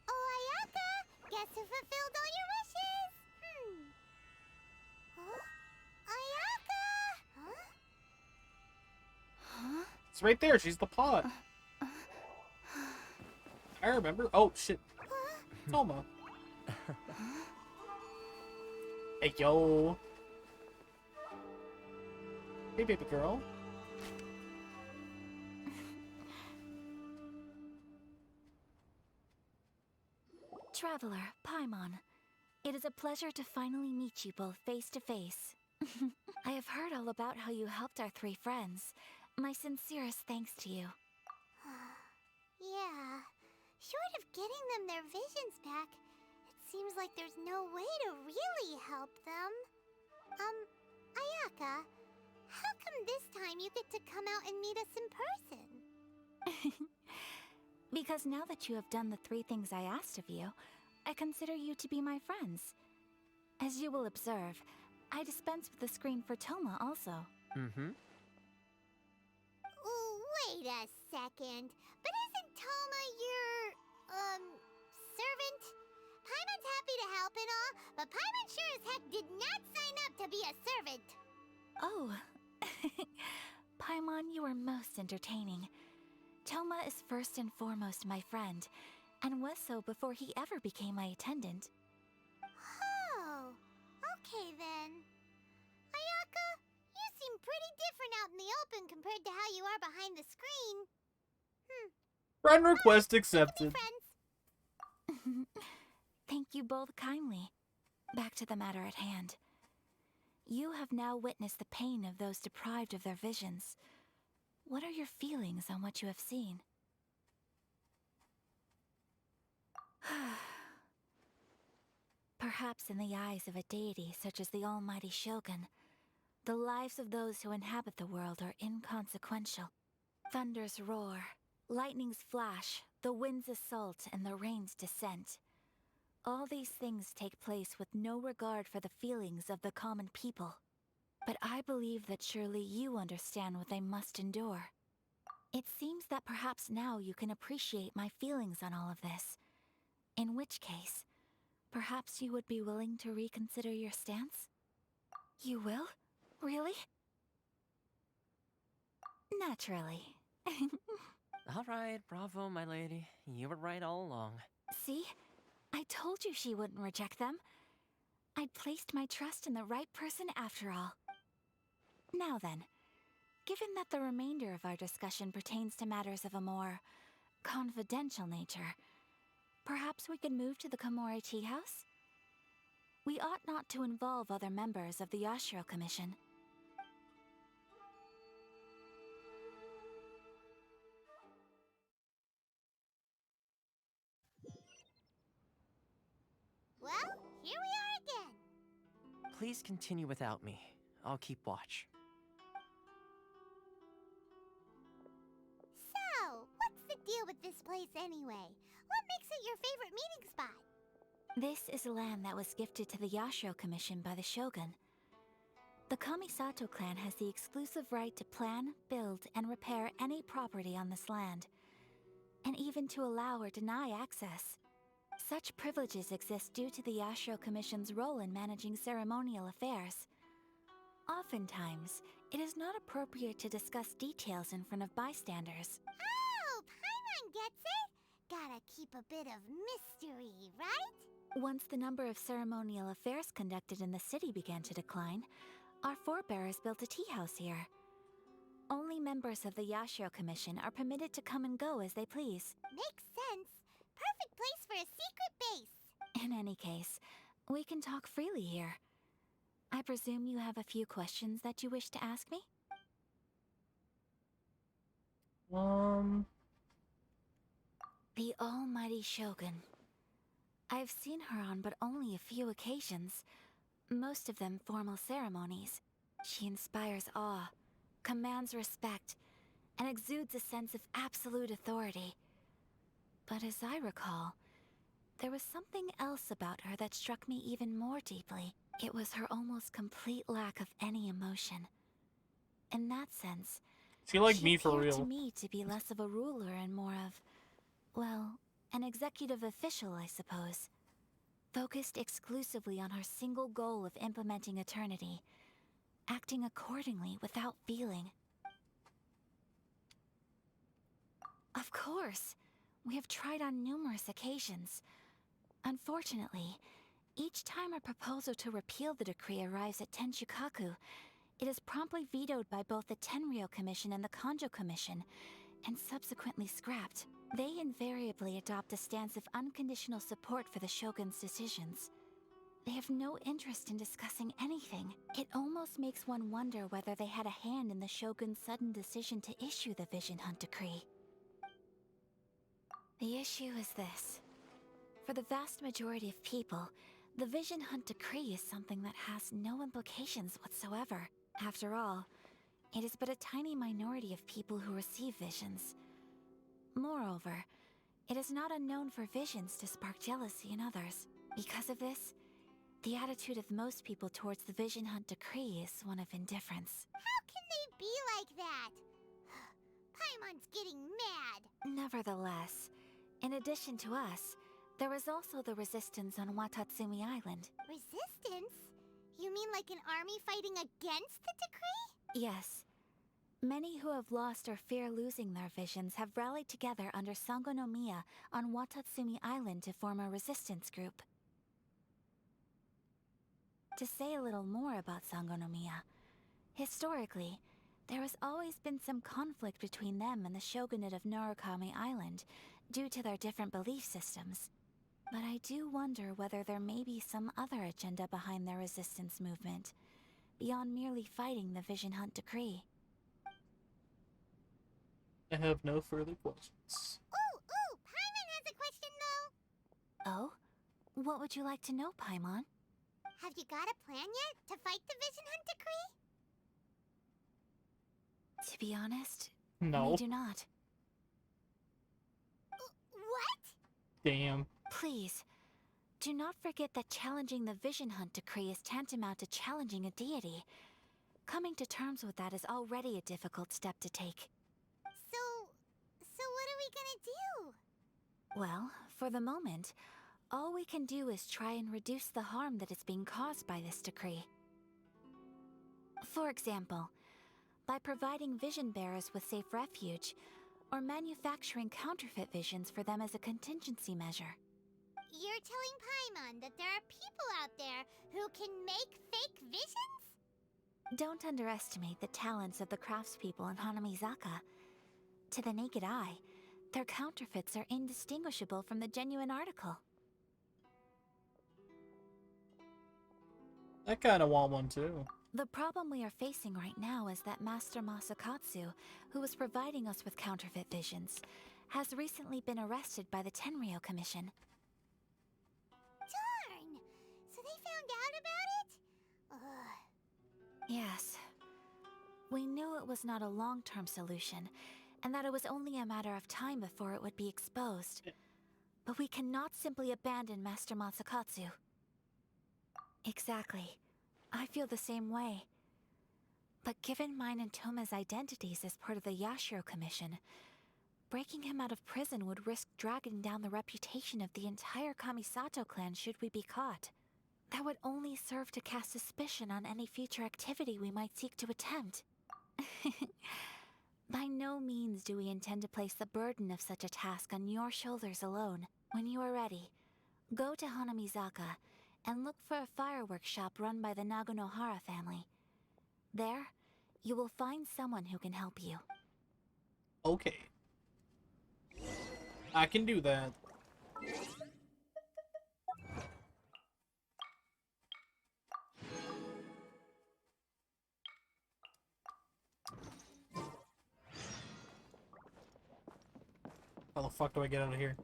Oh, Ayaka! Guess who fulfilled all your wishes? Huh? Ayaka! Huh? It's right there. She's the pot. I remember. Oh, shit. Toma. Hey, yo. Hey, baby girl. Traveler, Paimon, it is a pleasure to finally meet you both face to face. I have heard all about how you helped our three friends. My sincerest thanks to you. Yeah. Short of getting them their visions back, it seems like there's no way to really help them. Ayaka, how come this time you get to come out and meet us in person? Because now that you have done the three things I asked of you, I consider you to be my friends. As you will observe, I dispense with the screen for Toma also. Wait a second. But isn't Toma your, servant? Paimon's happy to help and all, but Paimon sure as heck did not sign up to be a servant. Oh. Paimon, you are most entertaining. Toma is first and foremost my friend, and was so before he ever became my attendant. Oh, okay then. Ayaka, you seem pretty different out in the open compared to how you are behind the screen. Friend request We accepted. can be friends. Thank you both kindly. Back to the matter at hand. You have now witnessed the pain of those deprived of their visions. What are your feelings on what you have seen? Perhaps in the eyes of a deity such as the almighty Shogun, the lives of those who inhabit the world are inconsequential. Thunders roar, lightnings flash, the winds assault, and the rains descent. All these things take place with no regard for the feelings of the common people. But I believe that surely you understand what they must endure. It seems that perhaps now you can appreciate my feelings on all of this. In which case, perhaps you would be willing to reconsider your stance? You will? Really? Naturally. All right, bravo, my lady. You were right all along. See? I told you she wouldn't reject them. I'd placed my trust in the right person after all. Now then, given that the remainder of our discussion pertains to matters of a more confidential nature, Perhaps we could move to the Komori Tea House? We ought not to involve other members of the Yashiro Commission. Well, here we are again. Please continue without me. I'll keep watch. So, what's the deal with this place anyway? What makes it your favorite meeting spot? This is land that was gifted to the Yashiro Commission by the Shogun. The Kamisato clan has the exclusive right to plan, build, and repair any property on this land, and even to allow or deny access. Such privileges exist due to the Yashiro Commission's role in managing ceremonial affairs. Oftentimes, it is not appropriate to discuss details in front of bystanders. Oh, Paimon gets it! Gotta keep a bit of mystery, right? Once the number of ceremonial affairs conducted in the city began to decline, our forebears built a tea house here. Only members of the Yashiro Commission are permitted to come and go as they please. Makes sense. Perfect place for a secret base. In any case, we can talk freely here. I presume you have a few questions that you wish to ask me? The almighty Shogun. I've seen her on but only a few occasions, most of them formal ceremonies. She inspires awe, commands respect, and exudes a sense of absolute authority. But as I recall, there was something else about her that struck me even more deeply. It was her almost complete lack of any emotion. In that sense, She like she me for appeared to real. me to be less of a ruler and more of, well, an executive official, I suppose. Focused exclusively on her single goal of implementing eternity, acting accordingly without feeling. Of course, we have tried on numerous occasions. Unfortunately, each time a proposal to repeal the decree arrives at Tenshukaku, it is promptly vetoed by both the Tenryou Commission and the Kanjo Commission, and subsequently scrapped. They invariably adopt a stance of unconditional support for the Shogun's decisions. They have no interest in discussing anything. It almost makes one wonder whether they had a hand in the Shogun's sudden decision to issue the Vision Hunt Decree. The issue is this. For the vast majority of people, the Vision Hunt Decree is something that has no implications whatsoever. After all, it is but a tiny minority of people who receive visions. Moreover, it is not unknown for visions to spark jealousy in others. Because of this, the attitude of most people towards the Vision Hunt Decree is one of indifference. How can they be like that? Paimon's getting mad. Nevertheless, in addition to us, there is also the resistance on Watatsumi Island. Resistance? You mean like an army fighting against the decree? Yes. Many who have lost or fear losing their visions have rallied together under Sangonomiya on Watatsumi Island to form a resistance group. To say a little more about Sangonomiya, historically, there has always been some conflict between them and the shogunate of Narukami Island due to their different belief systems. But I do wonder whether there may be some other agenda behind their resistance movement, beyond merely fighting the Vision Hunt Decree. I have no further questions. Ooh, Paimon has a question though. Oh? What would you like to know, Paimon? Have you got a plan yet to fight the Vision Hunt Decree? To be honest, No. we do not. What? Damn. Please, do not forget that challenging the Vision Hunt Decree is tantamount to challenging a deity. Coming to terms with that is already a difficult step to take. So what are we gonna do? Well, for the moment, all we can do is try and reduce the harm that is being caused by this decree. For example, by providing vision bearers with safe refuge, or manufacturing counterfeit visions for them as a contingency measure. You're telling Paimon that there are people out there who can make fake visions? Don't underestimate the talents of the craftspeople in Hanamizaka. To the naked eye, Their counterfeits are indistinguishable from the genuine article. I kind of want one too. The problem we are facing right now is that Master Masakatsu, who was providing us with counterfeit visions, has recently been arrested by the Tenryo Commission. Darn! So they found out about it? Ugh. Yes. We knew it was not a long-term solution, and that it was only a matter of time before it would be exposed. But we cannot simply abandon Master Masakatsu. Exactly. I feel the same way. But given mine and Toma's identities as part of the Yashiro Commission, breaking him out of prison would risk dragging down the reputation of the entire Kamisato clan should we be caught. That would only serve to cast suspicion on any future activity we might seek to attempt. By no means do we intend to place the burden of such a task on your shoulders alone. When you are ready, go to Hanamizaka and look for a fireworks shop run by the Naganohara family. There, you will find someone who can help you. Okay. I can do that. How the fuck do I get out of here?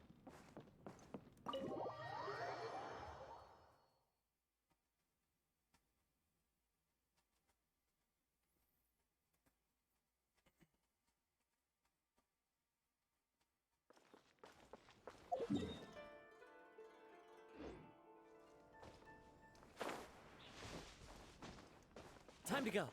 Time to go.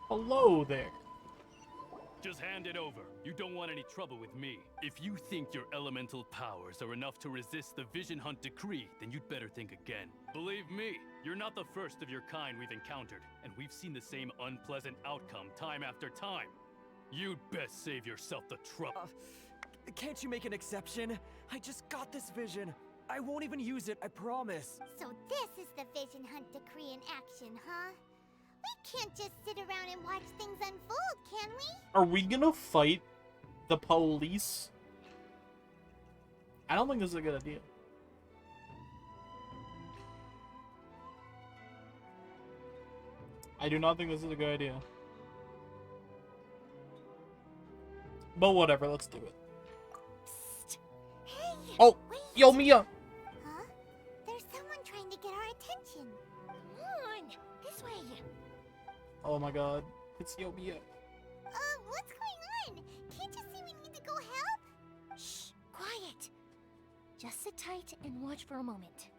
Hello there. Just hand it over. You don't want any trouble with me. If you think your elemental powers are enough to resist the Vision Hunt decree, then you'd better think again. Believe me, you're not the first of your kind we've encountered, and we've seen the same unpleasant outcome time after time. You'd best save yourself the trouble. Can't you make an exception? I just got this vision. I won't even use it, I promise. So this is the Vision Hunt decree in action, huh? We can't just sit around and watch things unfold, can we? Are we gonna fight the police? I don't think this is a good idea. I do not think this is a good idea. But whatever, let's do it. Psst. Hey! Oh! Wait. Yo, Mia! Huh? There's someone trying to get our attention. Come on! This way! Oh my god. It's Yo, Mia. What's going on? Can't you see we need to go help? Shh! Quiet! Just sit tight and watch for a moment.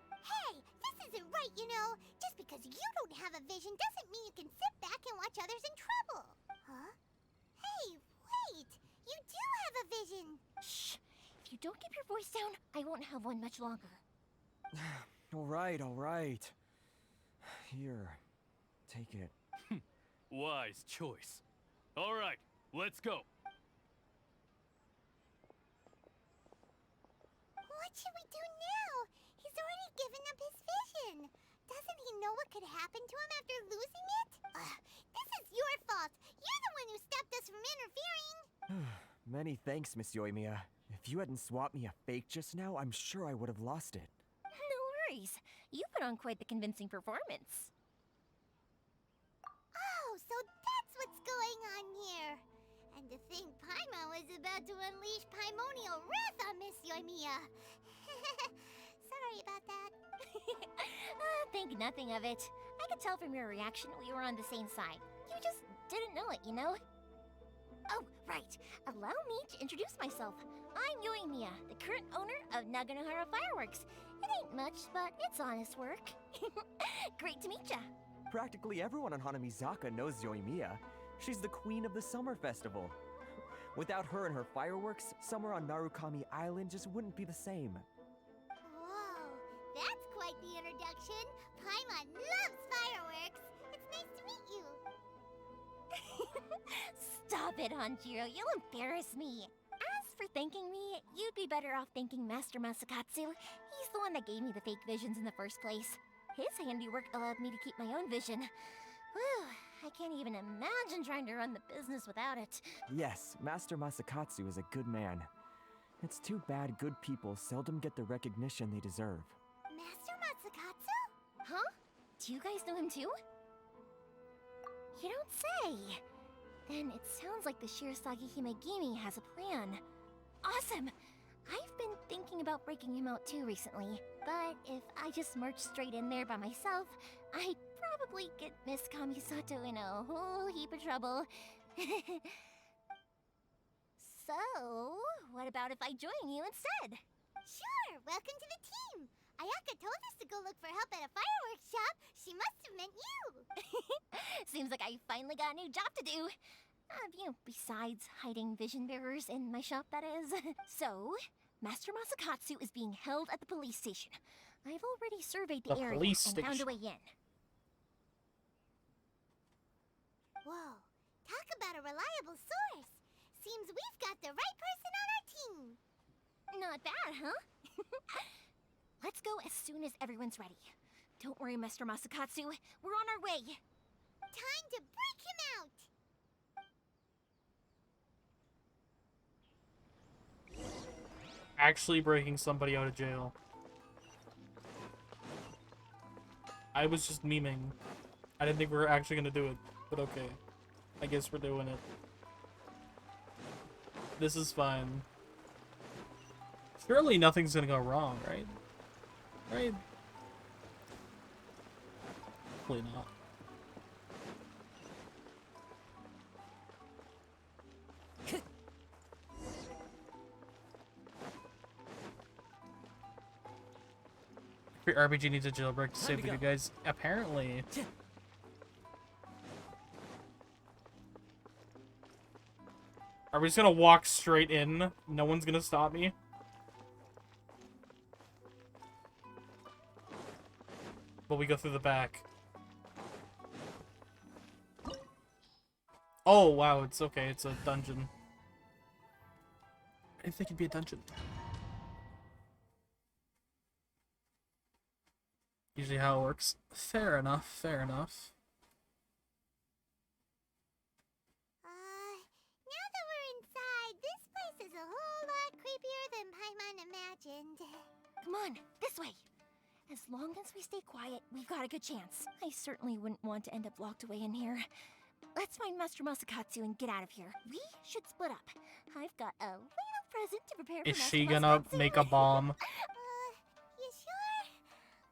Hey! This isn't right, you know! Just because you don't have a vision doesn't mean you can sit back and watch others in trouble! Huh? Hey! Wait! You do have a vision! Shh! If you don't keep your voice down, I won't have one much longer. All right. Here, take it. Wise choice. All right, let's go. What should we do now? He's already given up his vision. Doesn't he know what could happen to him after losing it? This is your fault. You're the one who stopped us from interfering. Many thanks, Miss Yoimiya. If you hadn't swapped me a fake just now, I'm sure I would have lost it. No worries. You put on quite the convincing performance. Oh, so that's what's going on here. And to think Paimon was about to unleash Paimonial wrath on Miss Yoimiya. Sorry about that. Think nothing of it. I could tell from your reaction we were on the same side. You just didn't know it, you know? Oh, right. Allow me to introduce myself. I'm Yoimiya, the current owner of Naganohara Fireworks. It ain't much, but it's honest work. Great to meet ya. Practically everyone on Hanamizaka knows Yoimiya. She's the queen of the summer festival. Without her and her fireworks, summer on Narukami Island just wouldn't be the same. Whoa, that's quite the introduction. Paimon loves fireworks. It's nice to meet you. Stop it, Hanjiro. You'll embarrass me. As for thanking me, you'd be better off thanking Master Masakatsu. He's the one that gave me the fake visions in the first place. His handiwork allowed me to keep my own vision. Whew, I can't even imagine trying to run the business without it. Yes, Master Masakatsu is a good man. It's too bad good people seldom get the recognition they deserve. Master Masakatsu? Huh? Do you guys know him too? You don't say. Then it sounds like the Shirasagi Himegimi has a plan. Awesome! I've been thinking about breaking him out too recently, but if I just marched straight in there by myself, I'd probably get Miss Kamisato in a whole heap of trouble. So, what about if I join you instead? Sure! Welcome to the team! Ayaka told us to go look for help at a fireworks shop. She must have meant you! Seems like I finally got a new job to do. Besides hiding vision bearers in my shop, that is. So, Master Masakatsu is being held at the police station. I've already surveyed the area and found a way in. Whoa, talk about a reliable source. Seems we've got the right person on our team. Not bad, huh? Let's go as soon as everyone's ready. Don't worry, Master Masakatsu. We're on our way. Time to break him out! Actually breaking somebody out of jail. I was just memeing. I didn't think we were actually gonna do it, but okay. I guess we're doing it. This is fine. Surely nothing's gonna go wrong, right? Right? Hopefully not. Your RPG needs a jailbreak to save you guys. Apparently. Are we just gonna walk straight in? No one's gonna stop me? But we go through the back. Oh, wow, it's okay. It's a dungeon. I didn't think it'd be a dungeon. Usually how it works. Fair enough, fair enough. Now that we're inside, this place is a whole lot creepier than Paimon imagined. Come on, this way. As long as we stay quiet, we've got a good chance. I certainly wouldn't want to end up locked away in here. Let's find Master Masakatsu and get out of here. We should split up. I've got a little present to prepare for Is Master she gonna Masakatsu. make a bomb? You sure?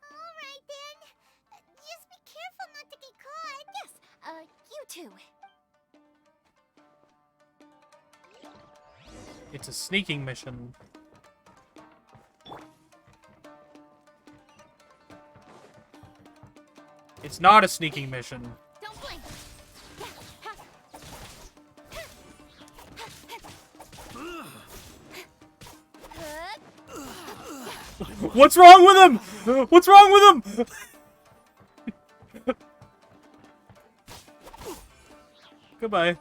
Alright then. Just be careful not to get caught. Yes, you too. It's a sneaking mission. It's not a sneaking mission. Don't blink. What's wrong with him? What's wrong with him? Goodbye.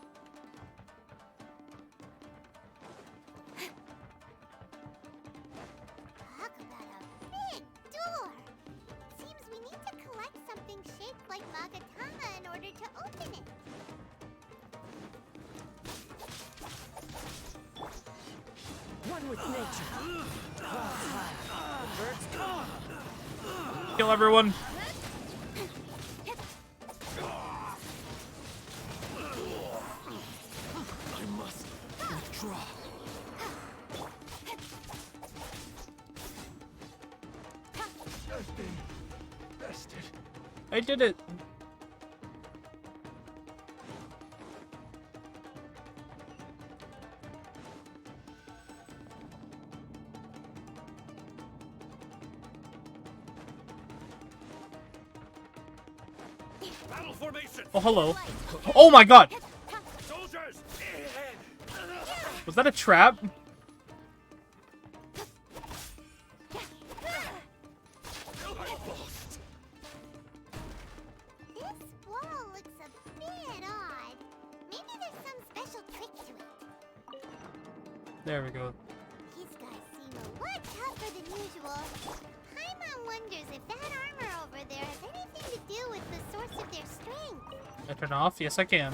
Talk about a big door. Seems we need to collect something shaped like Magatama in order to open it. One with nature. Kill everyone. I must withdraw. I've been bested. I did it. Battle formation. Oh, hello. Oh my god. Soldiers. Was that a trap? This wall looks a bit odd. Maybe there's some special trick to it. There we go. These guys seem a lot tougher than usual. Paimon wonders if that armor over there has anything to do with the source of their strength. Can I turn off? Yes, I can.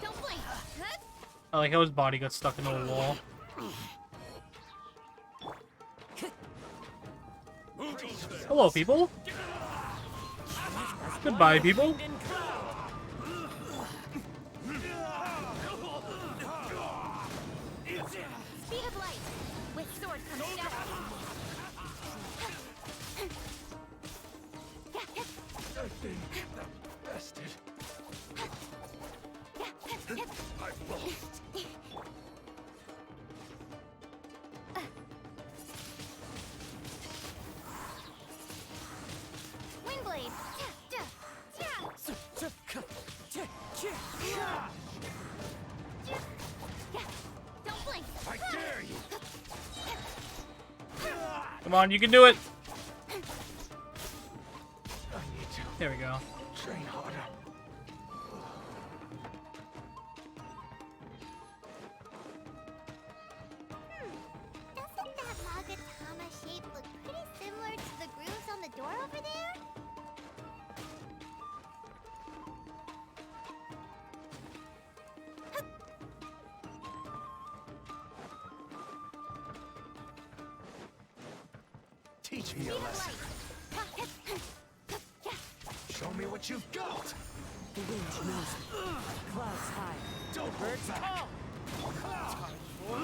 Don't blink! I like how his body got stuck into a wall. Hello, people. Goodbye, people. Speed of light! With sword comes shadow. Windblade! Don't blink! I dare you! Come on, you can do it. I need to There we go. train harder. Doesn't that Magatama shape look pretty similar to the grooves on the door over there? Teach me a lesson. Show me what you've got. The wind knows me. Clouds high. Don't birds back. Time for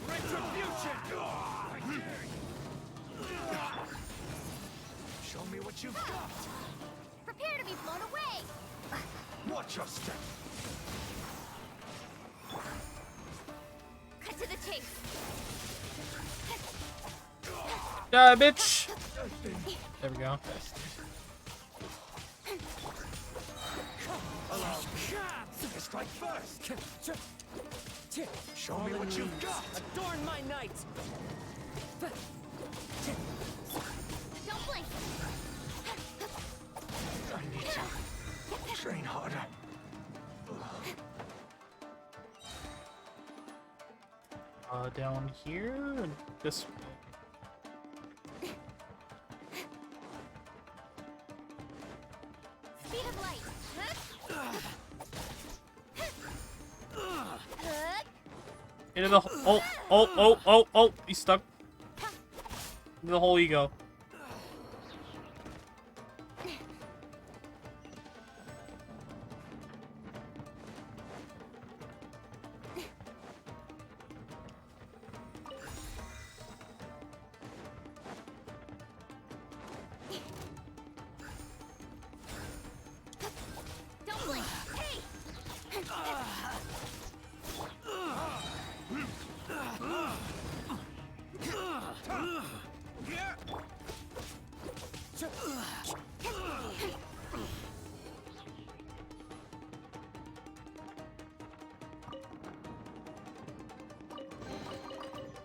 retribution. I dare you. Show me what you've got. Prepare to be blown away! Watch your step. Cut to the chase! Die, bitch. There we go. Strike first. Show me what you've got. Adorn my night. Don't blink! I need to train harder. Down here and this. Speed of light! Into the oh, he's stuck. Into the hole you go. Don't blink! Hey!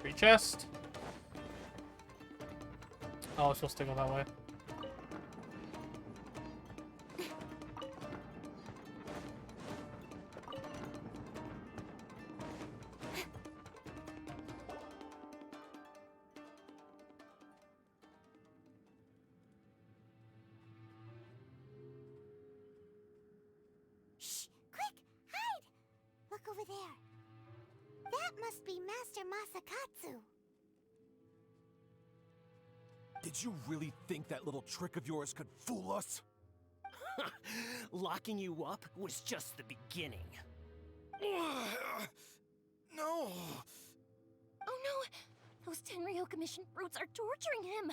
Free chest. Oh, it's supposed to go that way. Shh! Quick! Hide! Look over there. That must be Master Masakatsu. Did you really think that little trick of yours could fool us? Locking you up was just the beginning. No! Oh no! Those Tenryou Commission brutes are torturing him!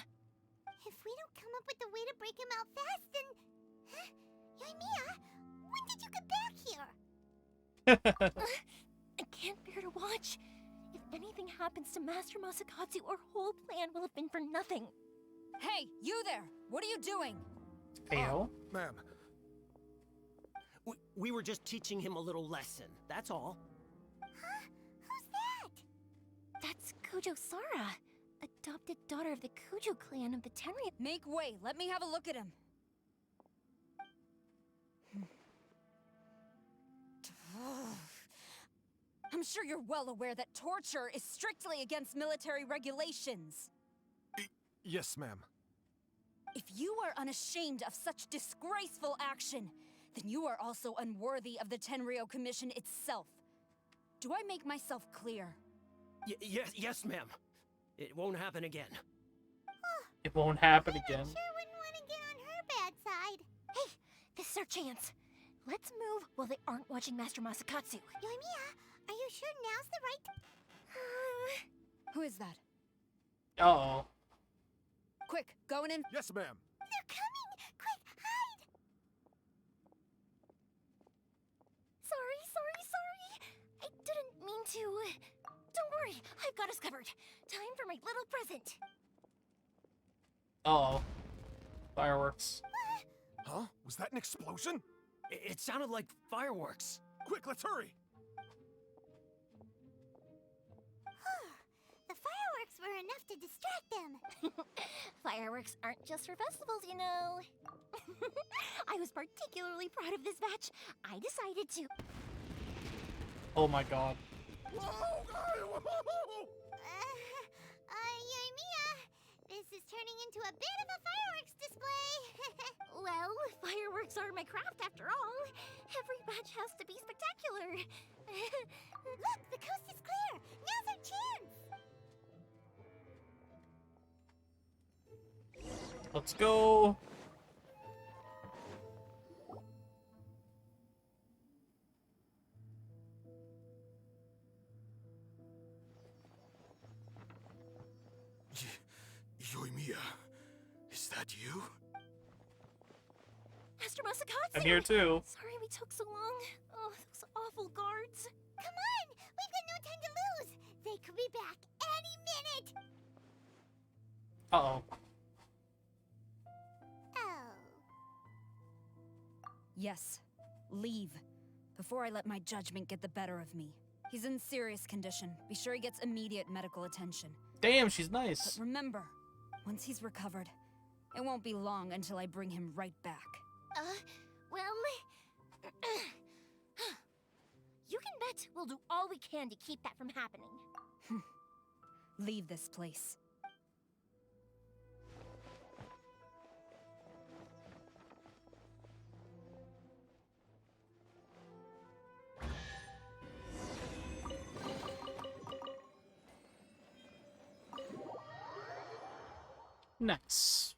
If we don't come up with a way to break him out fast, then... Huh? Yoimiya, when did you get back here? I can't bear to watch. If anything happens to Master Masakatsu, our whole plan will have been for nothing. Hey, you there! What are you doing? Ayo. Ma'am. We were just teaching him a little lesson, that's all. Huh? Who's that? That's Kojo Sara, a adopted daughter of the Kujo clan of the Tenryou. Make way. Let me have a look at him. I'm sure you're well aware that torture is strictly against military regulations. Yes, ma'am. If you are unashamed of such disgraceful action, then you are also unworthy of the Tenryou Commission itself. Do I make myself clear? Yes, ma'am. It won't happen again. It won't happen again. Sure wouldn't want to get on her bad side. Hey, this is our chance. Let's move while they aren't watching Master Masakatsu. Yoimiya, are you sure now's the right Who is that? Uh-oh. Quick, going in. Yes, ma'am. They're coming! Quick, hide! Sorry. I didn't mean to. Don't worry, I've got us covered. Time for my little present. Uh-oh. Fireworks. Huh? Was that an explosion? It sounded like fireworks. Quick, let's hurry! The fireworks were enough to distract them. Fireworks aren't just for festivals, you know. I was particularly proud of this batch. I decided to... Oh my god. Yoimiya, this is turning into a bit of a fireworks display. Well, fireworks are my craft after all. Every batch has to be spectacular. Look, the coast is clear. Now's our chance. Let's go. Yoimiya, is that you? Master Masakatsu! I'm here too. Sorry we took so long. Oh, those awful guards. Come on, we've got no time to lose. They could be back any minute. Uh-oh. Oh. Yes. Leave. Before I let my judgment get the better of me. He's in serious condition. Be sure he gets immediate medical attention. Damn, she's nice. But remember, once he's recovered, it won't be long until I bring him right back. Well... you can bet we'll do all we can to keep that from happening. Leave this place. Nice.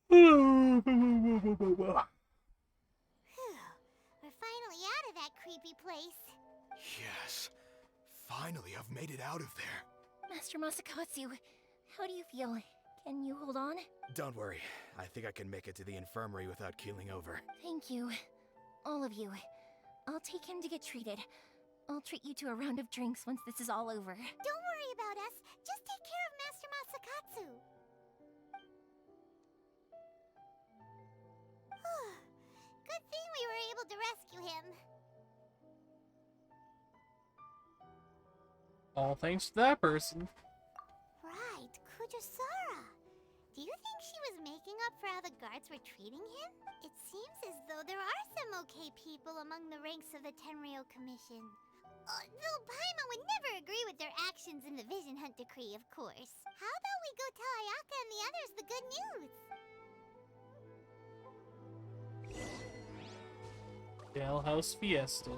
We're finally out of that creepy place. Yes. Finally, I've made it out of there. Master Masakatsu, how do you feel? Can you hold on? Don't worry. I think I can make it to the infirmary without keeling over. Thank you. All of you. I'll take him to get treated. I'll treat you to a round of drinks once this is all over. Don't worry about us. Just take care of Master Masakatsu. Good thing we were able to rescue him. All thanks to that person. Right, Kujasara. Do you think she was making up for how the guards were treating him? It seems as though there are some okay people among the ranks of the Tenryou Commission. Though Paimon would never agree with their actions in the Vision Hunt Decree, of course. How about we go tell Ayaka and the others the good news? Jailhouse Fiesta.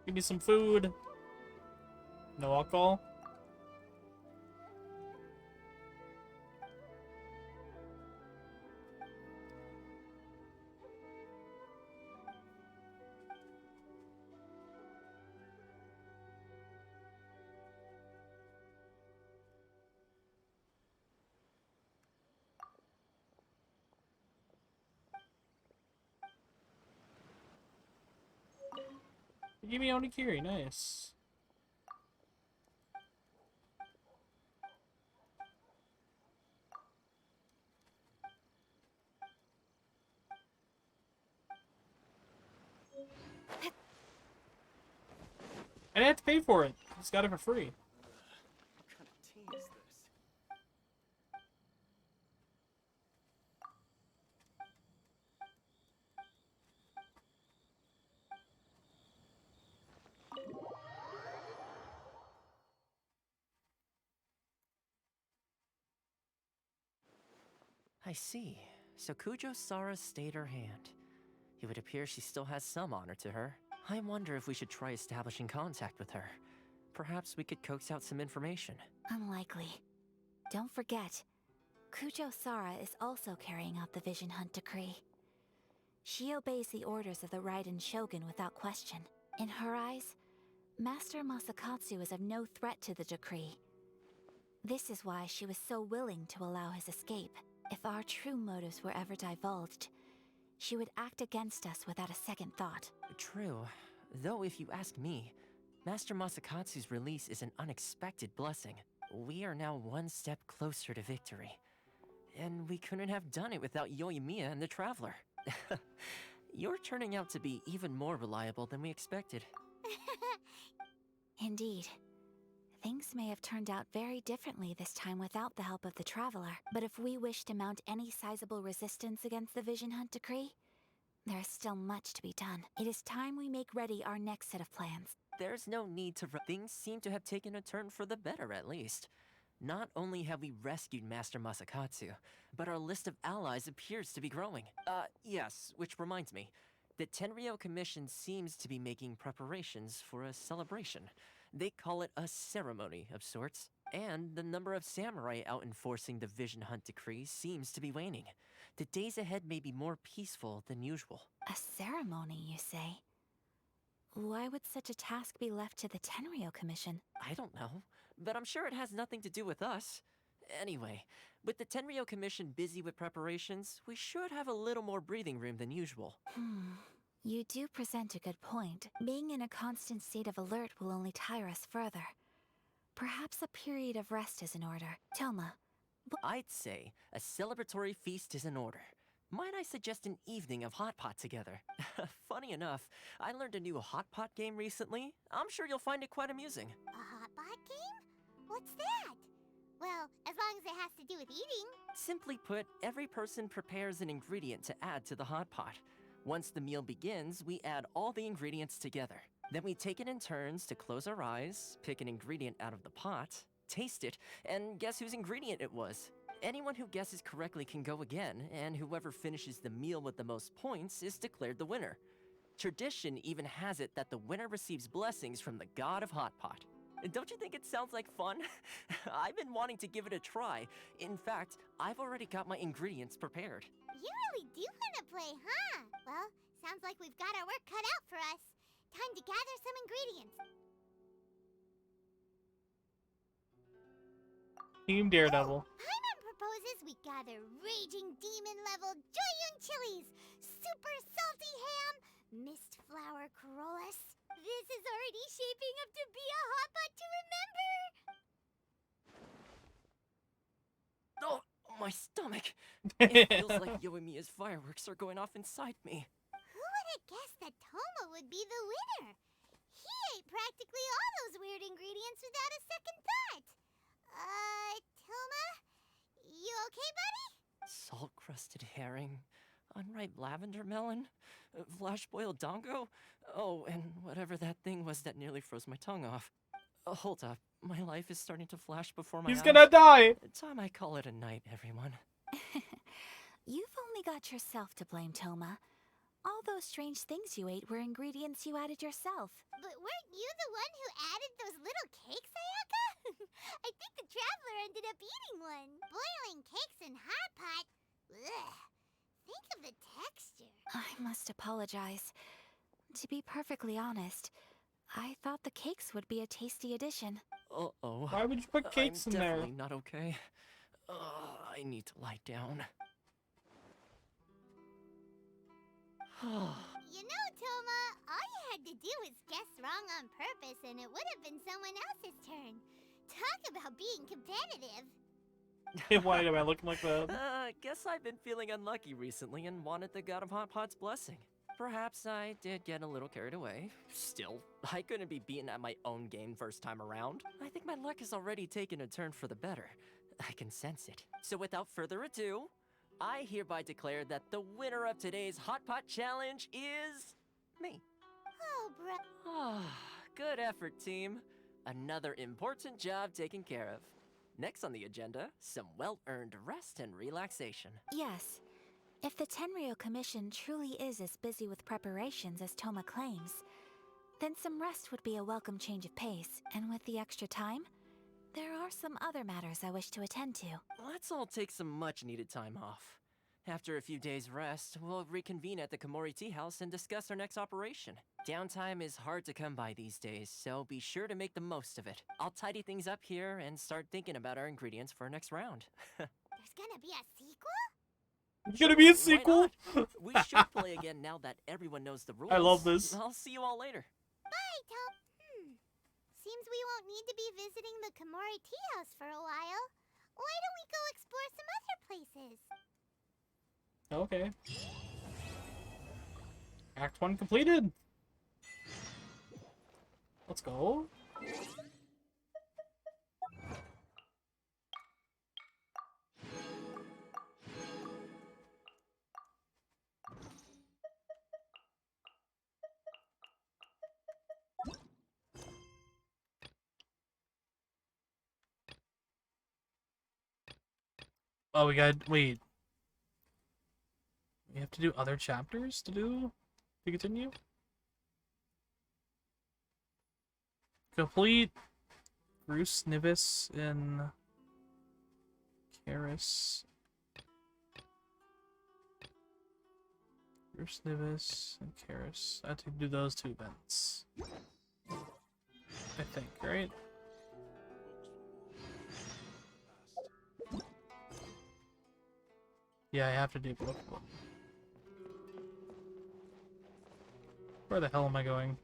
Give me some food. No alcohol. Give me Onikiri, nice. I didn't have to pay for it. I just got it for free. What kind of tea is this? I see. So Kujo Sara stayed her hand. It would appear she still has some honor to her. I wonder if we should try establishing contact with her. Perhaps we could coax out some information. Unlikely. Don't forget, Kujo Sara is also carrying out the Vision Hunt decree. She obeys the orders of the Raiden Shogun without question. In her eyes, Master Masakatsu is of no threat to the decree. This is why she was so willing to allow his escape. If our true motives were ever divulged, she would act against us without a second thought. True. Though if you ask me, Master Masakatsu's release is an unexpected blessing. We are now one step closer to victory. And we couldn't have done it without Yoimiya and the Traveler. You're turning out to be even more reliable than we expected. Indeed. Things may have turned out very differently this time without the help of the Traveler. But if we wish to mount any sizable resistance against the Vision Hunt decree, there is still much to be done. It is time we make ready our next set of plans. There's no need to things seem to have taken a turn for the better, at least. Not only have we rescued Master Masakatsu, but our list of allies appears to be growing. Yes, which reminds me. The Tenryou Commission seems to be making preparations for a celebration. They call it a ceremony of sorts. And the number of samurai out enforcing the Vision Hunt decree seems to be waning. The days ahead may be more peaceful than usual. A ceremony, you say? Why would such a task be left to the Tenryou Commission? I don't know, but I'm sure it has nothing to do with us. Anyway, with the Tenryou Commission busy with preparations, we should have a little more breathing room than usual. You do present a good point. Being in a constant state of alert will only tire us further. Perhaps a period of rest is in order. Toma. I'd say a celebratory feast is in order. Might I suggest an evening of hot pot together? Funny enough, I learned a new hot pot game recently. I'm sure you'll find it quite amusing. A hot pot game? What's that? Well, as long as it has to do with eating. Simply put, every person prepares an ingredient to add to the hot pot. Once the meal begins, we add all the ingredients together. Then we take it in turns to close our eyes, pick an ingredient out of the pot, taste it, and guess whose ingredient it was. Anyone who guesses correctly can go again, and whoever finishes the meal with the most points is declared the winner. Tradition even has it that the winner receives blessings from the god of Hot Pot. Don't you think it sounds like fun? I've been wanting to give it a try. In fact, I've already got my ingredients prepared. You really do want to play, huh? Well, sounds like we've got our work cut out for us. Time to gather some ingredients. Team Daredevil. Paimon proposes we gather raging demon-level Joyun chilies, super salty ham, mist flower corollas. This is already shaping up to be a hot pot to remember. Oh, my stomach! It feels like Yoimiya's fireworks are going off inside me. Who would have guessed that Toma would be the winner? He ate practically all those weird ingredients without a second thought. Toma? You okay, buddy? Salt-crusted herring, unripe lavender melon, flash-boiled dongo. Oh, and whatever that thing was that nearly froze my tongue off. Hold up, my life is starting to flash before my eyes. He's gonna die! Time I call it a night, everyone. You've only got yourself to blame, Toma. All those strange things you ate were ingredients you added yourself. But weren't you the one who added those little cakes, Ayaka? I think the Traveler ended up eating one. Boiling cakes in hot pot? Ugh. Think of the texture. I must apologize. To be perfectly honest, I thought the cakes would be a tasty addition. Uh-oh. Why would you put cakes in there? I'm definitely not okay. I need to lie down. You know, Toma, all you had to do was guess wrong on purpose and it would have been someone else's turn. Talk about being competitive. Why am I looking like that? Guess I've been feeling unlucky recently and wanted the God of Hot Pot's blessing. Perhaps I did get a little carried away. Still, I couldn't be beaten at my own game first time around. I think my luck has already taken a turn for the better. I can sense it. So without further ado, I hereby declare that the winner of today's Hot Pot Challenge is me. Oh, bro. Ah, good effort, team. Another important job taken care of. Next on the agenda, some well-earned rest and relaxation. Yes. If the Tenryo Commission truly is as busy with preparations as Toma claims, then some rest would be a welcome change of pace, and with the extra time, there are some other matters I wish to attend to. Let's all take some much-needed time off. After a few days' rest, we'll reconvene at the Komori Tea House and discuss our next operation. Downtime is hard to come by these days, so be sure to make the most of it. I'll tidy things up here and start thinking about our ingredients for our next round. There's gonna be a sequel? It's gonna be a Why sequel? not? We should play again now that everyone knows the rules. I love this. I'll see you all later. Bye, Tom. Seems we won't need to be visiting the Komori Tea House for a while. Why don't we go explore some other places? Okay. Act 1 completed. Let's go. Oh, we got, wait. We have to do other chapters to continue? Complete Bruce Nivis in Karis. Bruce Nivis and Karis. I have to do those two events. I think, right? Yeah, I have to do both of them. Where the hell am I going?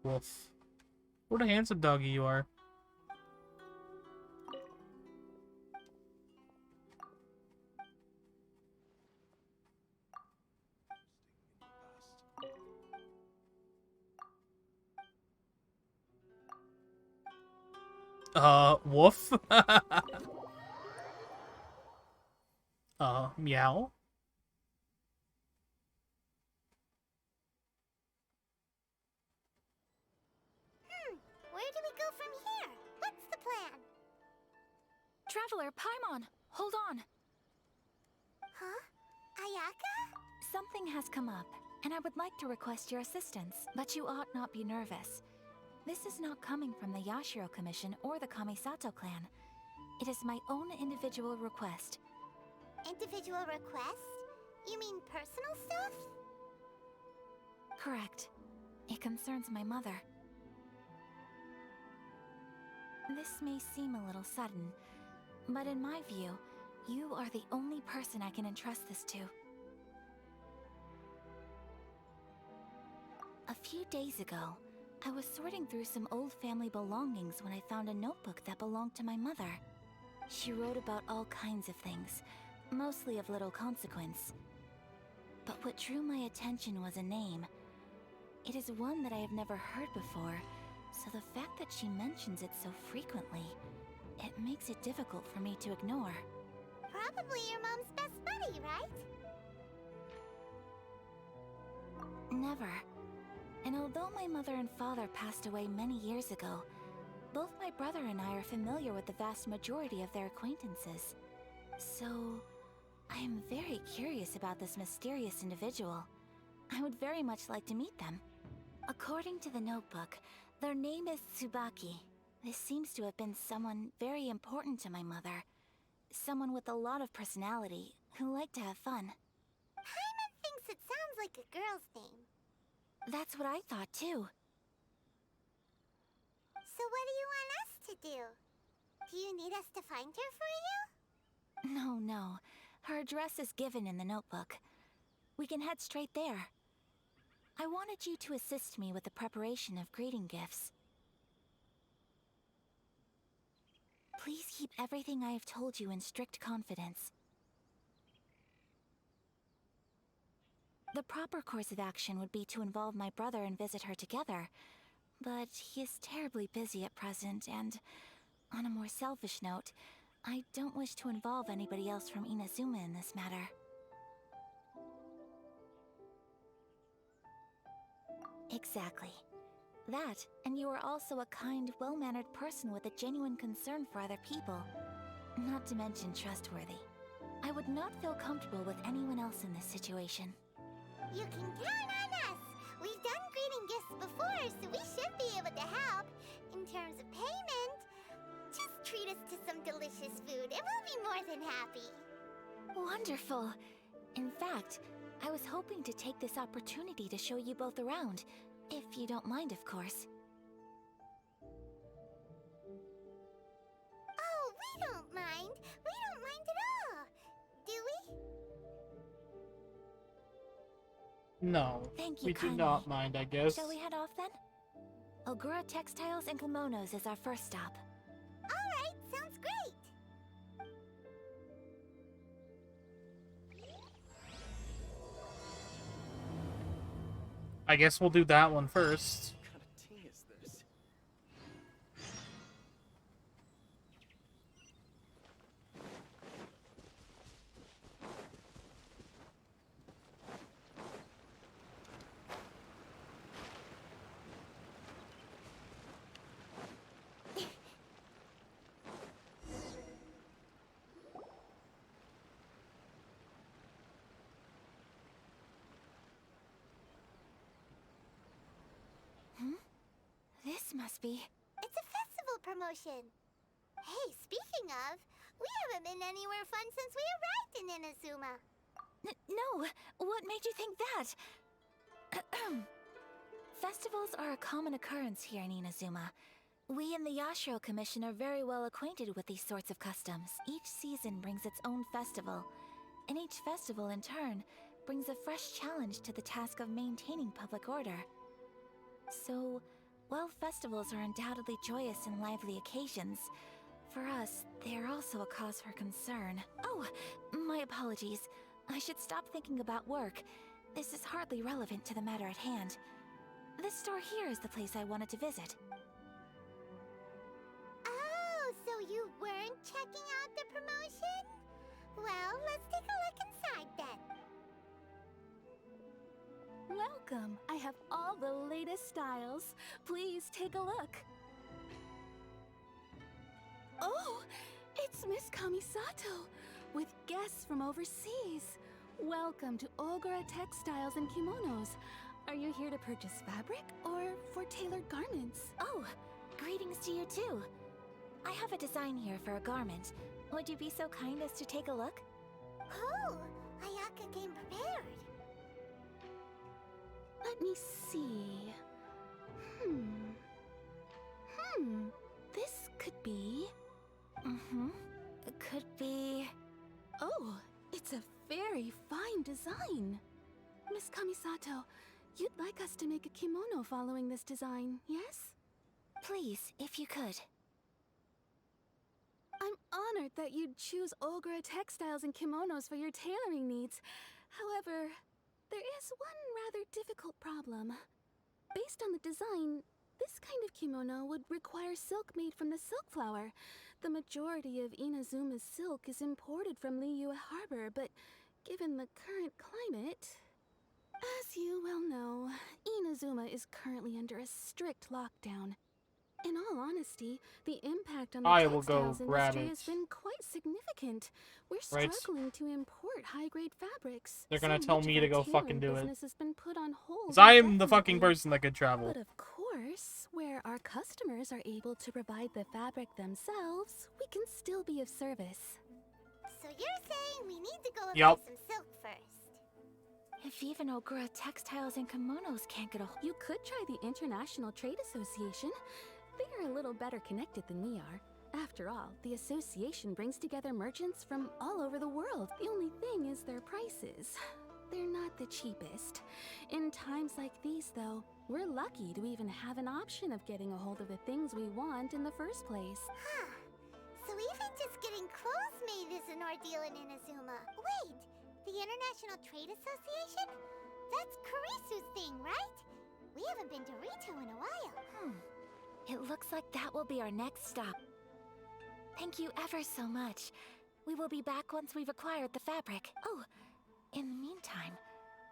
Wolf. What a handsome doggy you are. Woof. Meow. Where do we go from here? What's the plan? Traveler, Paimon, hold on. Huh? Ayaka? Something has come up, and I would like to request your assistance, but you ought not be nervous. This is not coming from the Yashiro Commission or the Kamisato clan. It is my own individual request. Individual request? You mean personal stuff? Correct. It concerns my mother. This may seem a little sudden, but in my view, you are the only person I can entrust this to. A few days ago, I was sorting through some old family belongings when I found a notebook that belonged to my mother. She wrote about all kinds of things, mostly of little consequence. But what drew my attention was a name. It is one that I have never heard before, so the fact that she mentions it so frequently, it makes it difficult for me to ignore. Probably your mom's best buddy, right? Never. And although my mother and father passed away many years ago, both my brother and I are familiar with the vast majority of their acquaintances. So, I am very curious about this mysterious individual. I would very much like to meet them. According to the notebook, their name is Tsubaki. This seems to have been someone very important to my mother. Someone with a lot of personality, who liked to have fun. Paimon thinks it sounds like a girl's name. That's what I thought too. So what do you want us to do? Do you need us to find her for you? No. Her address is given in the notebook. We can head straight there. I wanted you to assist me with the preparation of greeting gifts. Please keep everything I have told you in strict confidence. The proper course of action would be to involve my brother and visit her together, but he is terribly busy at present, and on a more selfish note, I don't wish to involve anybody else from Inazuma in this matter. Exactly. That, and you are also a kind, well-mannered person with a genuine concern for other people. Not to mention trustworthy. I would not feel comfortable with anyone else in this situation. You can count on us! We've done greeting gifts before, so we should be able to help. In terms of payment, just treat us to some delicious food and we'll be more than happy. Wonderful! In fact, I was hoping to take this opportunity to show you both around, if you don't mind, of course. Oh, we don't mind. We don't mind at all. Do we? No, Thank you we do kindly. not mind, I guess. Shall we head off then? Ogura Textiles and Kimonos is our first stop. Alright, sounds great. I guess we'll do that one first. What kind of tea is this? This must be... It's a festival promotion. Hey, speaking of, we haven't been anywhere fun since we arrived in Inazuma. No! What made you think that? Festivals are a common occurrence here in Inazuma. We in the Yashiro Commission are very well acquainted with these sorts of customs. Each season brings its own festival, and each festival, in turn, brings a fresh challenge to the task of maintaining public order. So, while festivals are undoubtedly joyous and lively occasions, for us, they are also a cause for concern. Oh, my apologies. I should stop thinking about work. This is hardly relevant to the matter at hand. This store here is the place I wanted to visit. Oh, so you weren't checking out the promotion? Well, let's take a look inside then. Welcome. I have all the latest styles. Please take a look. Oh, it's Miss Kamisato with guests from overseas. Welcome to Ogura Textiles and Kimonos. Are you here to purchase fabric or for tailored garments? Oh, greetings to you too. I have a design here for a garment. Would you be so kind as to take a look? Oh, Ayaka came prepared. Let me see. This could be... It could be... Oh, it's a very fine design. Miss Kamisato, you'd like us to make a kimono following this design, yes? Please, if you could. I'm honored that you'd choose Ogura Textiles and Kimonos for your tailoring needs. However, there is one rather difficult problem. Based on the design, this kind of kimono would require silk made from the silk flower. The majority of Inazuma's silk is imported from Liyue Harbor, but given the current climate... As you well know, Inazuma is currently under a strict lockdown. In all honesty, the impact on the I will go textiles grab industry it. has been quite significant. We're Right. struggling to import high-grade fabrics. They're gonna So tell much me of to our go fucking tailoring do it. business has been put on hold 'Cause I am the indefinitely. fucking person that could travel. But of course, where our customers are able to provide the fabric themselves, we can still be of service. So you're saying we need to go and Yup. buy some silk first? If even Ogura Textiles and Kimonos can't get a hold... You could try the International Trade Association. They are a little better connected than we are. After all, the association brings together merchants from all over the world. The only thing is their prices. They're not the cheapest. In times like these, though, we're lucky to even have an option of getting a hold of the things we want in the first place. Huh. So even just getting clothes made is an ordeal in Inazuma. Wait, the International Trade Association? That's Kurisu's thing, right? We haven't been to Rito in a while. It looks like that will be our next stop. Thank you ever so much. We will be back once we've acquired the fabric. Oh, in the meantime,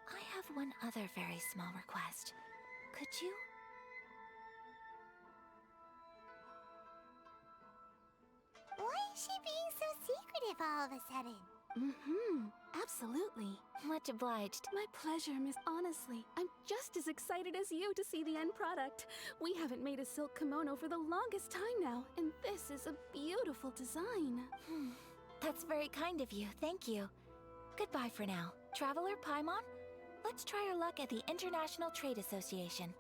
I have one other very small request. Could you? Why is she being so secretive all of a sudden? Absolutely. Much obliged. My pleasure, Miss. Honestly, I'm just as excited as you to see the end product. We haven't made a silk kimono for the longest time now, and this is a beautiful design. That's very kind of you. Thank you. Goodbye for now. Traveler Paimon, let's try our luck at the International Trade Association.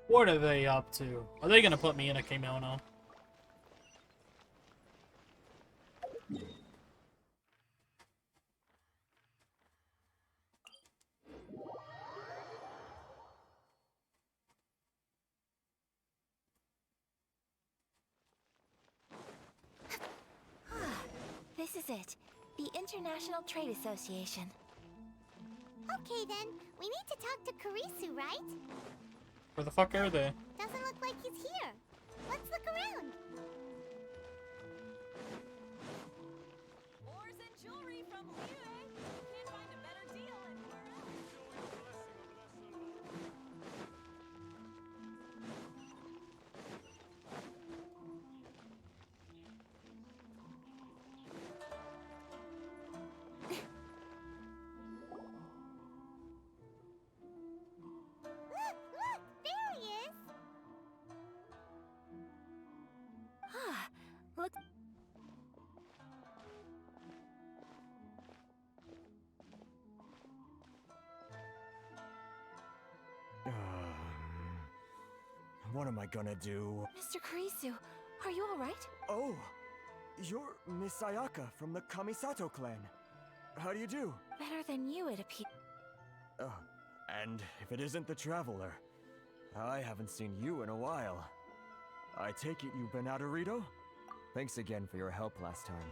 What are they up to? Are they gonna put me in a kimono? This is it. The International Trade Association. Okay then, we need to talk to Kurisu, right? Where the fuck are they? Doesn't look like he's here. Let's look around. Ores and jewelry from Liyue. Can't find a better deal anywhere else. Look, there he is. Look. What am I gonna do? Mr. Kurisu, are you alright? Oh, you're Miss Ayaka from the Kamisato clan. How do you do? Better than you, it appears. And if it isn't the Traveler, I haven't seen you in a while. I take it you've been out of Rito? Thanks again for your help last time.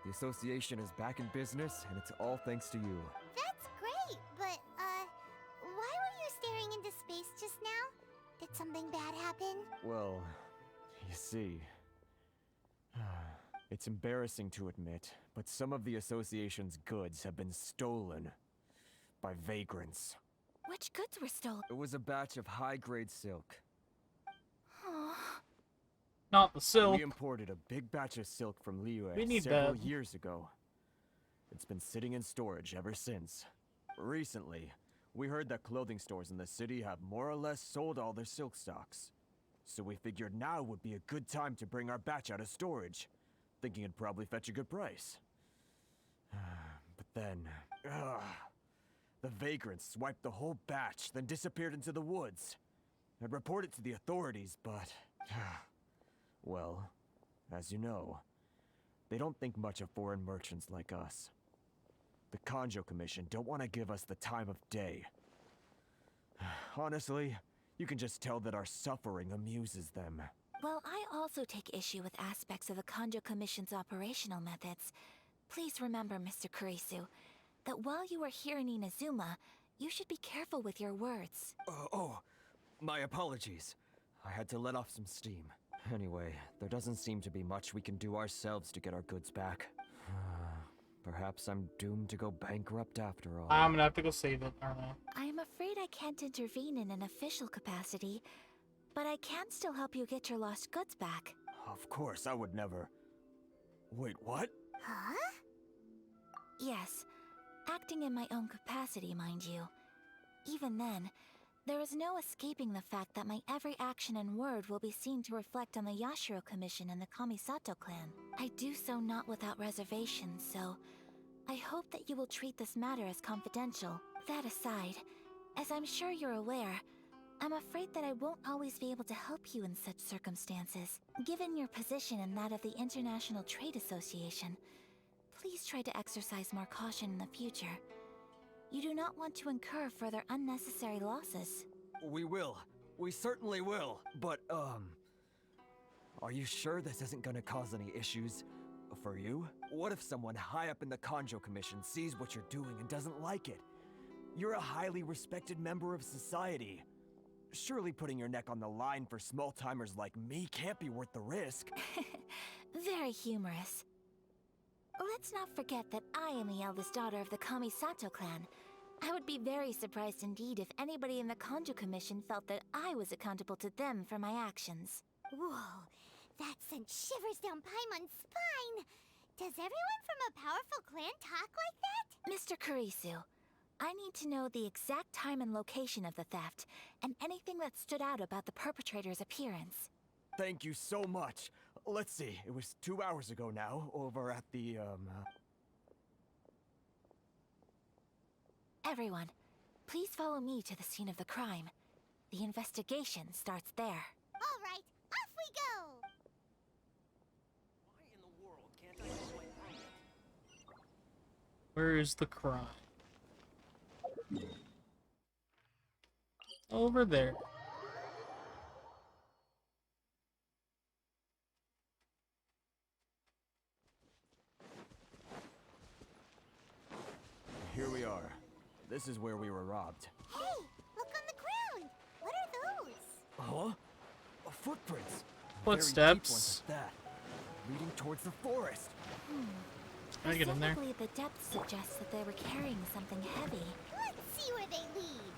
The association is back in business, and it's all thanks to you. That's great, but, why were you staring into space just now? Did something bad happen? Well, you see... It's embarrassing to admit, but some of the association's goods have been stolen by vagrants. Which goods were stolen? It was a batch of high-grade silk. Not the silk. We imported a big batch of silk from Liyue We need several that. years ago. It's been sitting in storage ever since. Recently, we heard that clothing stores in the city have more or less sold all their silk stocks. So we figured now would be a good time to bring our batch out of storage, thinking it'd probably fetch a good price. But then... the vagrants swiped the whole batch, then disappeared into the woods. I'd report it to the authorities, but... well, as you know, they don't think much of foreign merchants like us. The Kanjo Commission don't want to give us the time of day. Honestly, you can just tell that our suffering amuses them. Well, I also take issue with aspects of the Kanjo Commission's operational methods. Please remember, Mr. Kurisu, that while you are here in Inazuma, you should be careful with your words. My apologies. I had to let off some steam. Anyway, there doesn't seem to be much we can do ourselves to get our goods back. Perhaps I'm doomed to go bankrupt after all. I'm gonna have to go save it, aren't I? I am afraid I can't intervene in an official capacity, but I can still help you get your lost goods back. Of course, I would never... Wait, what? Huh? Yes, acting in my own capacity, mind you. Even then, there is no escaping the fact that my every action and word will be seen to reflect on the Yashiro Commission and the Kamisato clan. I do so not without reservation, so I hope that you will treat this matter as confidential. That aside, as I'm sure you're aware, I'm afraid that I won't always be able to help you in such circumstances. Given your position and that of the International Trade Association, please try to exercise more caution in the future. You do not want to incur further unnecessary losses. We will. We certainly will. But, are you sure this isn't gonna cause any issues for you? What if someone high up in the Kanjo Commission sees what you're doing and doesn't like it? You're a highly respected member of society. Surely putting your neck on the line for small-timers like me can't be worth the risk. Very humorous. Let's not forget that I am the eldest daughter of the Kamisato clan. I would be very surprised indeed if anybody in the Kanjo Commission felt that I was accountable to them for my actions. Whoa, that sent shivers down Paimon's spine. Does everyone from a powerful clan talk like that? Mr. Kurisu, I need to know the exact time and location of the theft, and anything that stood out about the perpetrator's appearance. Thank you so much. Let's see, it was 2 hours ago now, over at the, Everyone, please follow me to the scene of the crime. The investigation starts there. All right, off we go! Where is the crime? Over there. Here we are. This is where we were robbed. Hey, look on the ground! What are those? Huh? Footprints. Footsteps. Very deep ones at that. Leading towards the forest. Can I get in there? Specifically, the depth suggests that they were carrying something heavy. Let's see where they lead.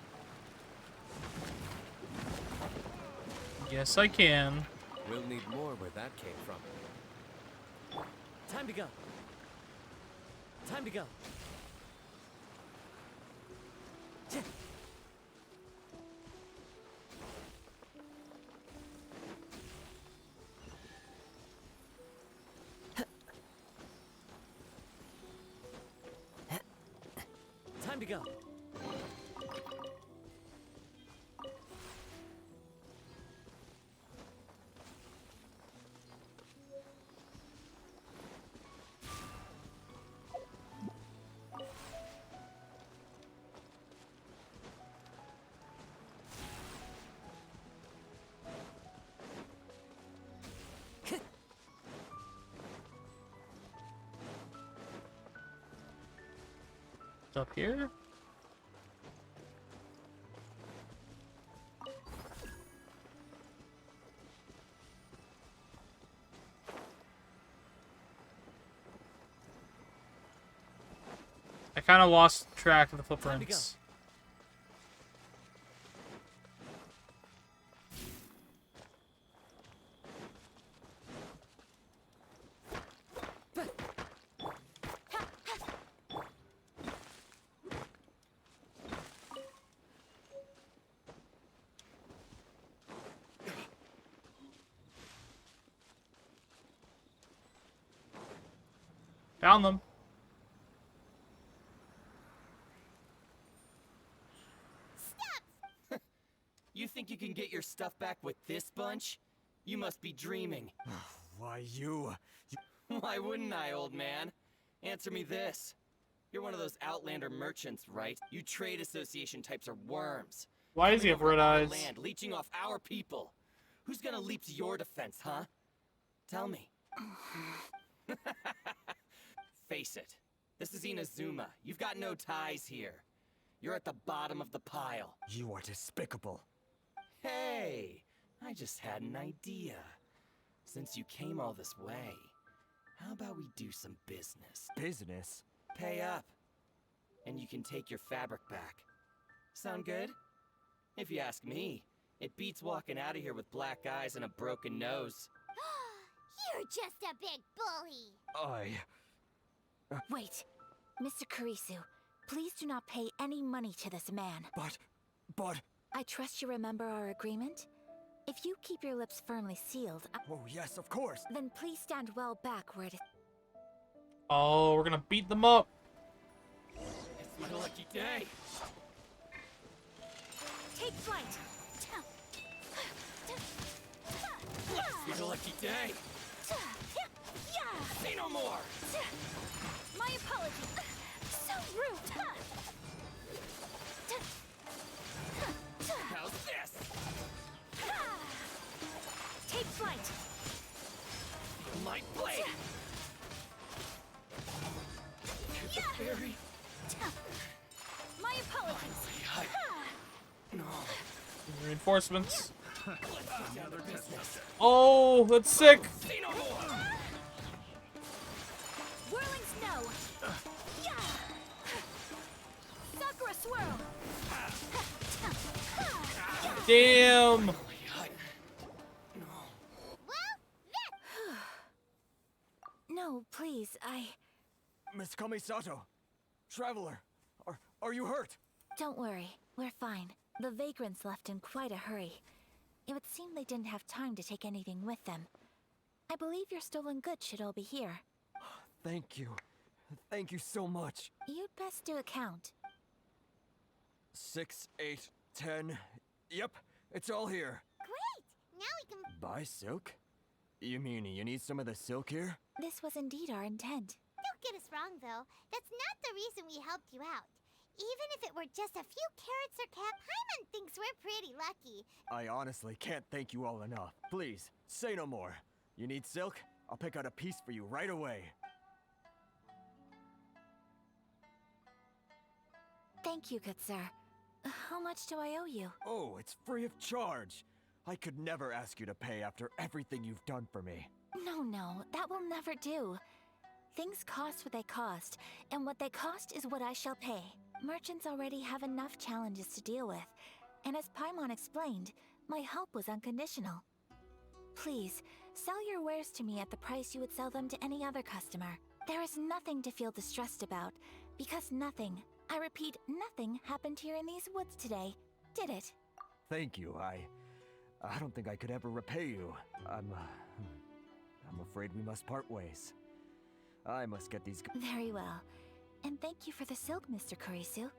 Yes, I can. We'll need more where that came from. Time to go. Time to go. Time to go. It's up here? I kind of lost track of the footprints. Found them. You think you can get your stuff back with this bunch? You must be dreaming. Why, you... Why wouldn't I, old man? Answer me this. You're one of those Outlander merchants, right? You trade association types are worms. Why does he have red eyes? Land, leeching off our people. Who's gonna leap to your defense, huh? Tell me. Face it. This is Inazuma. You've got no ties here. You're at the bottom of the pile. You are despicable. Hey, I just had an idea. Since you came all this way, how about we do some business? Business? Pay up, and you can take your fabric back. Sound good? If you ask me, it beats walking out of here with black eyes and a broken nose. You're just a big bully! Wait, Mr. Kurisu, please do not pay any money to this man. But... I trust you remember our agreement? If you keep your lips firmly sealed... Oh, yes, of course! Then please stand well back where it is. Oh, we're gonna beat them up. It's my lucky day. Take flight! lucky day. Say no more. My apologies. So rude. How's this? Take flight. My blade. Fairy. My apologies. Reinforcements. Another business. Oh, that's sick. Say no more. Whirling snow. Sakura swirl. Damn. No, please, Miss Kamisato, Traveler, are you hurt? Don't worry, we're fine. The vagrants left in quite a hurry. It would seem they didn't have time to take anything with them. I believe your stolen goods should all be here. Thank you. Thank you so much. You'd best do a count. 6, 8, 10. Yep, it's all here. Great! Now we can... Buy silk? You mean you need some of the silk here? This was indeed our intent. Don't get us wrong, though. That's not the reason we helped you out. Even if it were just a few carrots or cap, Paimon thinks we're pretty lucky. I honestly can't thank you all enough. Please, say no more. You need silk? I'll pick out a piece for you right away. Thank you, good sir. How much do I owe you? Oh, it's free of charge. I could never ask you to pay after everything you've done for me. No, that will never do. Things cost what they cost, and what they cost is what I shall pay. Merchants already have enough challenges to deal with, and as Paimon explained, my help was unconditional. Please, sell your wares to me at the price you would sell them to any other customer. There is nothing to feel distressed about, because nothing, I repeat, nothing happened here in these woods today, did it? Thank you. I don't think I could ever repay you. I'm afraid we must part ways. I must get these... Very well. And thank you for the silk, Mr. Kurisu. See you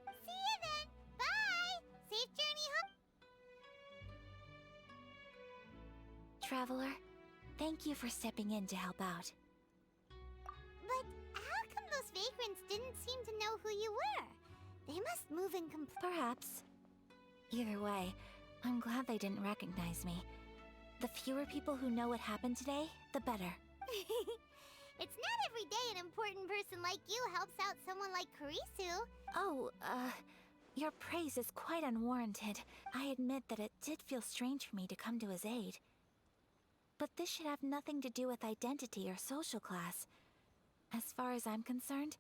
then! Bye! Safe journey home! Traveler, thank you for stepping in to help out. But how come those vagrants didn't seem to know who you were? They must move in Perhaps. Either way, I'm glad they didn't recognize me. The fewer people who know what happened today, the better. It's not every day an important person like you helps out someone like Kurisu. Oh, your praise is quite unwarranted. I admit that it did feel strange for me to come to his aid. But this should have nothing to do with identity or social class. As far as I'm concerned,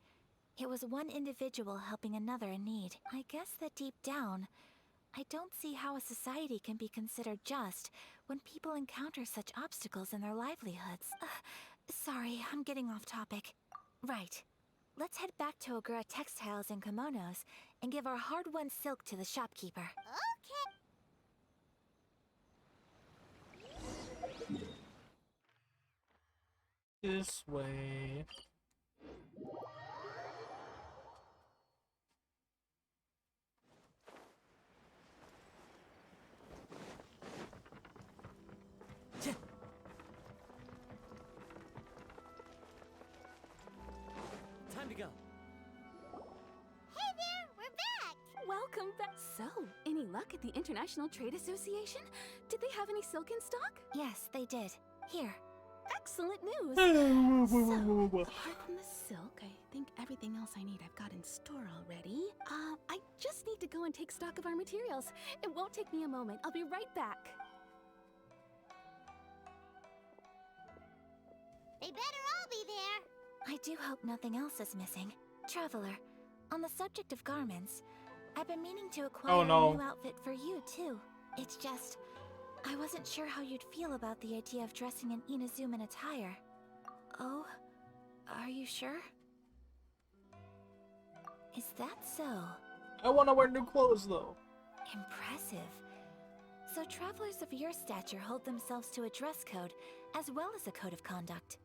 it was one individual helping another in need. I guess that deep down, I don't see how a society can be considered just when people encounter such obstacles in their livelihoods. Sorry, I'm getting off topic. Right. Let's head back to Ogura Textiles and Kimonos and give our hard-won silk to the shopkeeper. Okay. This way. Time to go. Hey there, we're back! Welcome back. So, any luck at the International Trade Association? Did they have any silk in stock? Yes, they did. Here. Excellent news. So, apart from the silk, I think everything else I need I've got in store already. I just need to go and take stock of our materials. It won't take me a moment. I'll be right back. They better all be there. I do hope nothing else is missing. Traveler, on the subject of garments, I've been meaning to acquire a new outfit for you, too. It's just, I wasn't sure how you'd feel about the idea of dressing in Inazuman attire. Oh, are you sure? Is that so? I want to wear new clothes, though. Impressive. So travelers of your stature hold themselves to a dress code, as well as a code of conduct.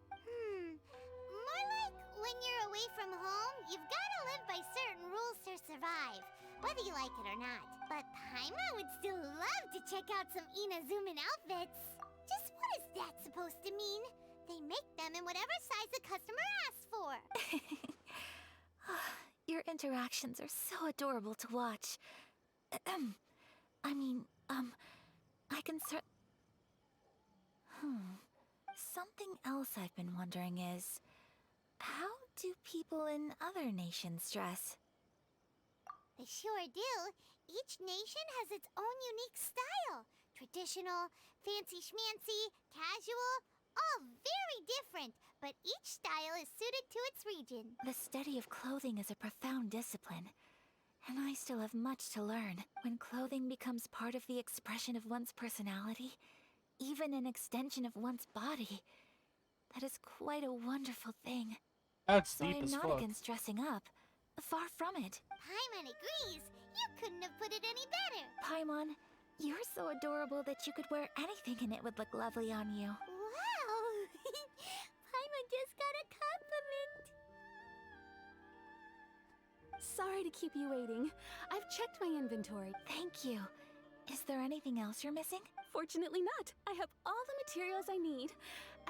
More like when you're away from home, you've got to live by certain rules to survive, whether you like it or not. But Paimon would still love to check out some Inazuman outfits. Just what is that supposed supposed to mean. They make them in whatever size the customer asks for. Your interactions are so adorable to watch. I can Something else I've been wondering is, how do people in other nations dress? They sure do. Each nation has its own unique style. Traditional, fancy schmancy, casual, all very different, but each style is suited to its region. The study of clothing is a profound discipline, and I still have much to learn. When clothing becomes part of the expression of one's personality, even an extension of one's body, that is quite a wonderful thing. That's so deep I'm as not fuck. against dressing up. Far from it. Paimon agrees. You couldn't have put it any better. Paimon, you're so adorable that you could wear anything and it would look lovely on you. Wow! Paimon just got a compliment. Sorry to keep you waiting. I've checked my inventory. Thank you. Is there anything else you're missing? Fortunately not. I have all the materials I need.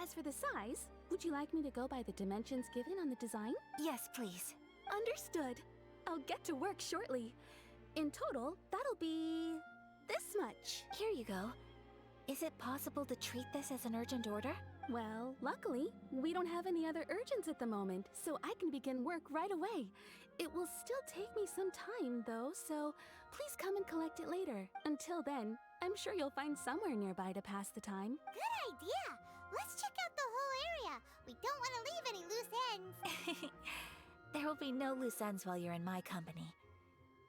As for the size, would you like me to go by the dimensions given on the design? Yes, please. Understood. I'll get to work shortly. In total, that'll be this much. Here you go. Is it possible to treat this as an urgent order? Well, luckily, we don't have any other urgents at the moment, so I can begin work right away. It will still take me some time, though, so please come and collect it later. Until then, I'm sure you'll find somewhere nearby to pass the time. Good idea. Let's check out the whole area. We don't want to leave any loose ends. There will be no loose ends while you're in my company.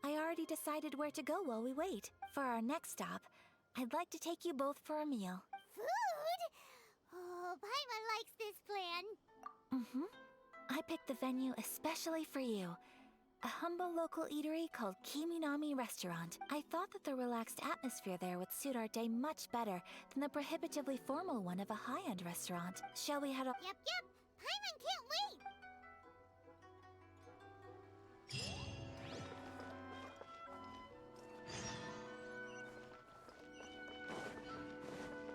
I already decided where to go while we wait. For our next stop, I'd like to take you both for a meal. Food? Oh, Paimon likes this plan. I picked the venue especially for you. A humble local eatery called Kiminami Restaurant. I thought that the relaxed atmosphere there would suit our day much better than the prohibitively formal one of a high-end restaurant. Shall we head up? Yep. Paimon can't wait.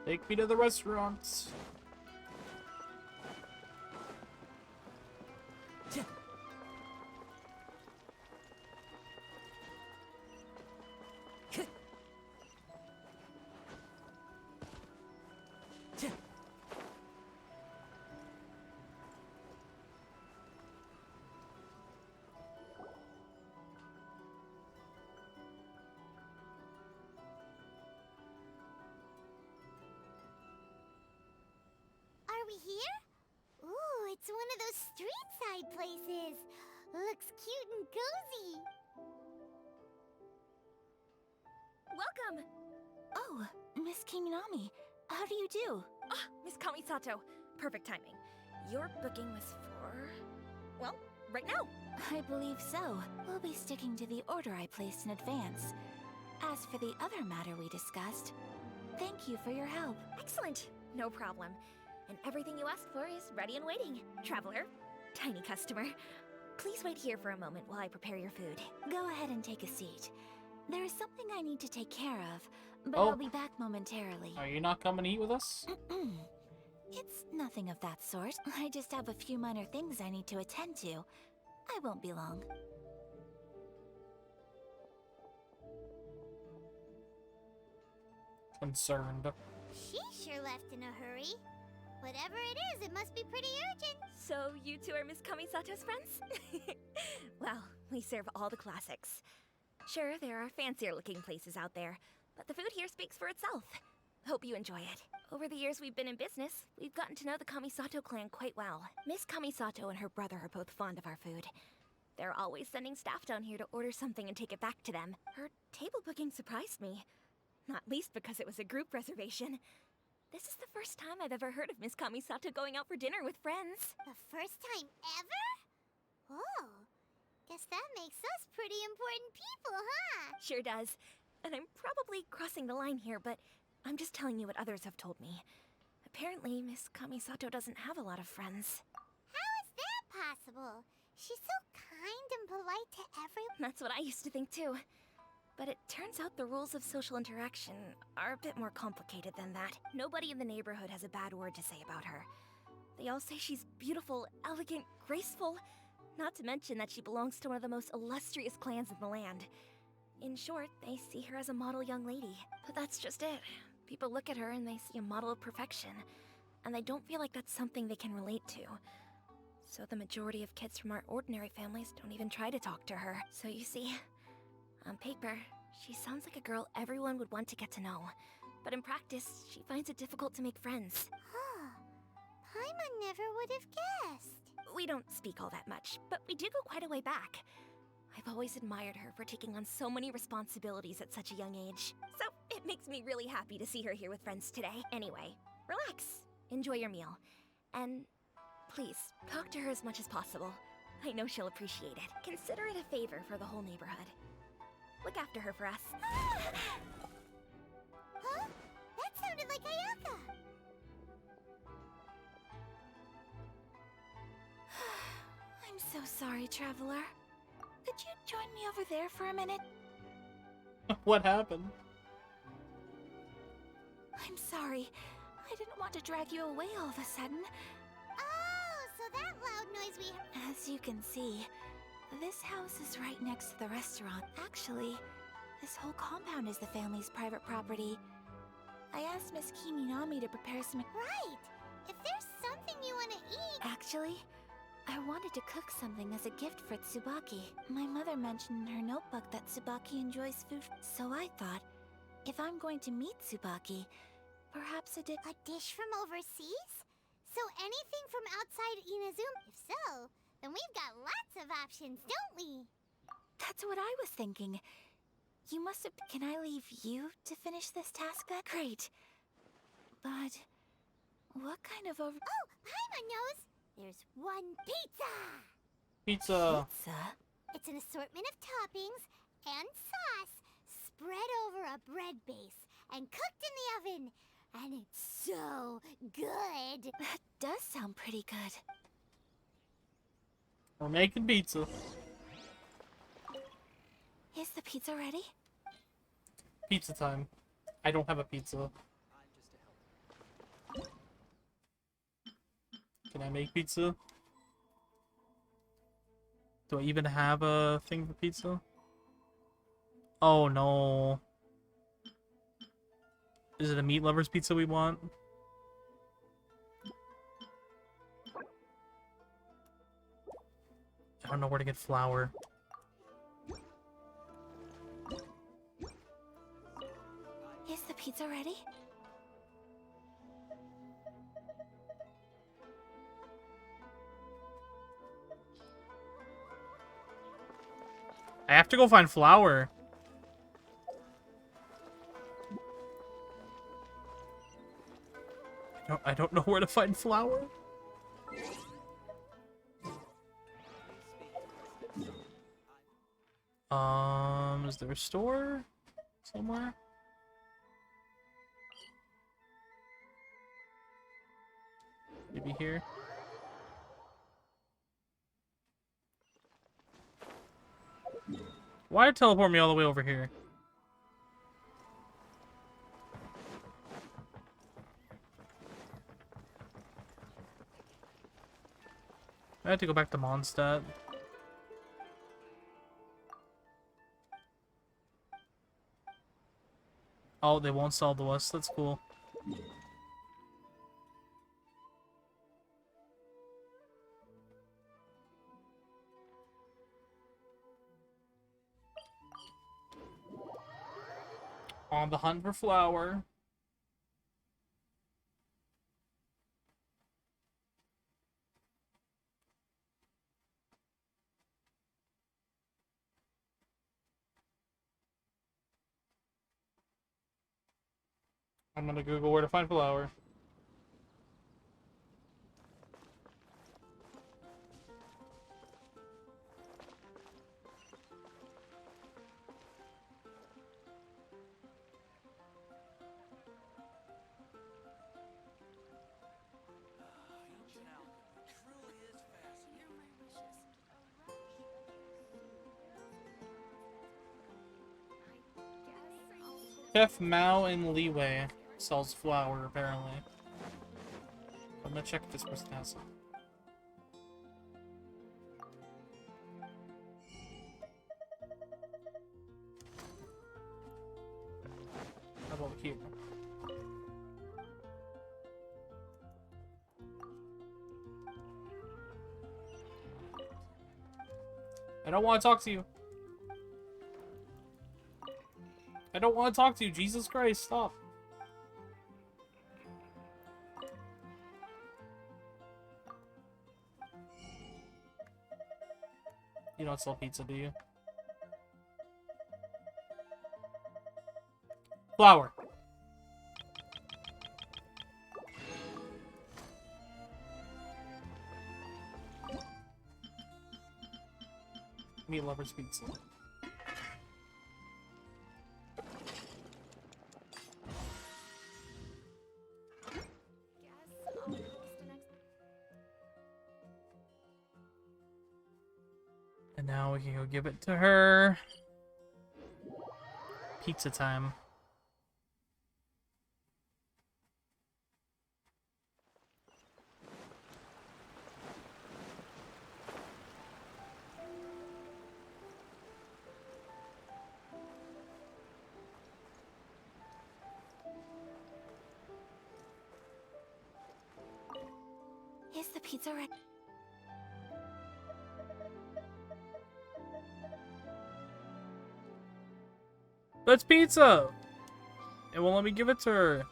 Take me to the restaurant. Are we here? Ooh, it's one of those street side places. Looks cute and cozy. Welcome! Oh, Miss Kiminami, how do you do? Ah, Miss Kamisato. Perfect timing. Your booking was for... well, right now. I believe so. We'll be sticking to the order I placed in advance. As for the other matter we discussed, thank you for your help. Excellent. No problem. And everything you asked for is ready and waiting. Traveler, tiny customer, please wait here for a moment while I prepare your food. Go ahead and take a seat. There is something I need to take care of, but Oh. I'll be back momentarily. Are you not coming to eat with us? It's nothing of that sort. I just have a few minor things I need to attend to. I won't be long. Concerned. She sure left in a hurry. Whatever it is, it must be pretty urgent. So you two are Miss Kamisato's friends? Well, we serve all the classics. Sure, there are fancier looking places out there, but the food here speaks for itself. Hope you enjoy it. Over the years we've been in business, we've gotten to know the Kamisato clan quite well. Miss Kamisato and her brother are both fond of our food. They're always sending staff down here to order something and take it back to them. Her table booking surprised me. Not least because it was a group reservation. This is the first time I've ever heard of Miss Kamisato going out for dinner with friends. The first time ever? Oh, guess that makes us pretty important people, huh? Sure does. And I'm probably crossing the line here, but I'm just telling you what others have told me. Apparently, Miss Kamisato doesn't have a lot of friends. How is that possible? She's so kind and polite to everyone. That's what I used to think too. But it turns out the rules of social interaction are a bit more complicated than that. Nobody in the neighborhood has a bad word to say about her. They all say she's beautiful, elegant, graceful, not to mention that she belongs to one of the most illustrious clans in the land. In short, they see her as a model young lady. But that's just it. People look at her and they see a model of perfection, and they don't feel like that's something they can relate to. So the majority of kids from our ordinary families don't even try to talk to her. So you see, on paper, she sounds like a girl everyone would want to get to know. But in practice, she finds it difficult to make friends. Huh. Paimon never would have guessed. We don't speak all that much, but we do go quite a way back. I've always admired her for taking on so many responsibilities at such a young age. So it makes me really happy to see her here with friends today. Anyway, relax, enjoy your meal, and please, talk to her as much as possible. I know she'll appreciate it. Consider it a favor for the whole neighborhood. Look after her for us. Huh? That sounded like Ayaka. I'm so sorry, Traveler. Could you join me over there for a minute? What happened? I'm sorry. I didn't want to drag you away all of a sudden. Oh, so that loud noise we heard. As you can see, this house is right next to the restaurant. Actually, this whole compound is the family's private property. I asked Miss Kiminami to prepare some... Right! If there's something you want to eat... Actually, I wanted to cook something as a gift for Tsubaki. My mother mentioned in her notebook that Tsubaki enjoys food, so I thought, if I'm going to meet Tsubaki, perhaps A dish from overseas? So anything from outside Inazuma? If so, then we've got lots of options, don't we? That's what I was thinking. You must have... Can I leave you to finish this task then? Great. But... what kind of over... Oh, Paimon knows! There's one pizza! Pizza! It's an assortment of toppings and sauce spread over a bread base and cooked in the oven. And it's so good! That does sound pretty good. We're making pizza. Is the pizza ready? Pizza time. I don't have a pizza. Can I make pizza? Do I even have a thing for pizza? Oh no. Is it a meat lover's pizza we want? I don't know where to get flour. Is the pizza ready? I have to go find flour. I don't know where to find flour. Is there a store somewhere? Maybe here. Why teleport me all the way over here? I had to go back to Mondstadt. Oh, they won't sell to us. That's cool. On the hunt for flour. I'm gonna Google where to find flour. Chef Mao in Leeway sells flour, apparently. I'm gonna check if this person has some. How about here? I don't want to talk to you. I don't want to talk to you. Jesus Christ, stop. You don't sell pizza, do you? Flour. Meat lovers pizza. And now we can go give it to her. Pizza time. Is the pizza ready? That's pizza! It won't let me give it to her.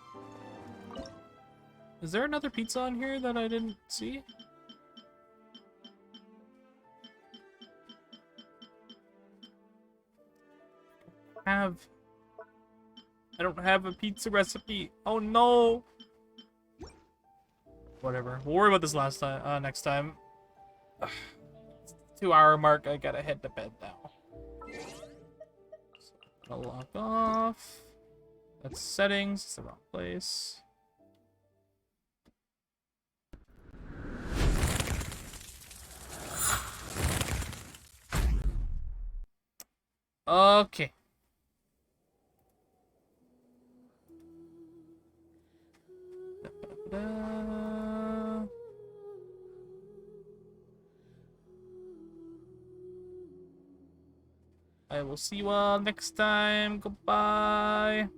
Is there another pizza on here that I didn't see? I don't have a pizza recipe. Oh no! Whatever. We'll worry about this next time. 2-hour mark. I gotta head to bed now. So, I'll log off. That's settings. It's the wrong place. Okay. Da-da-da. I will see you all next time. Goodbye.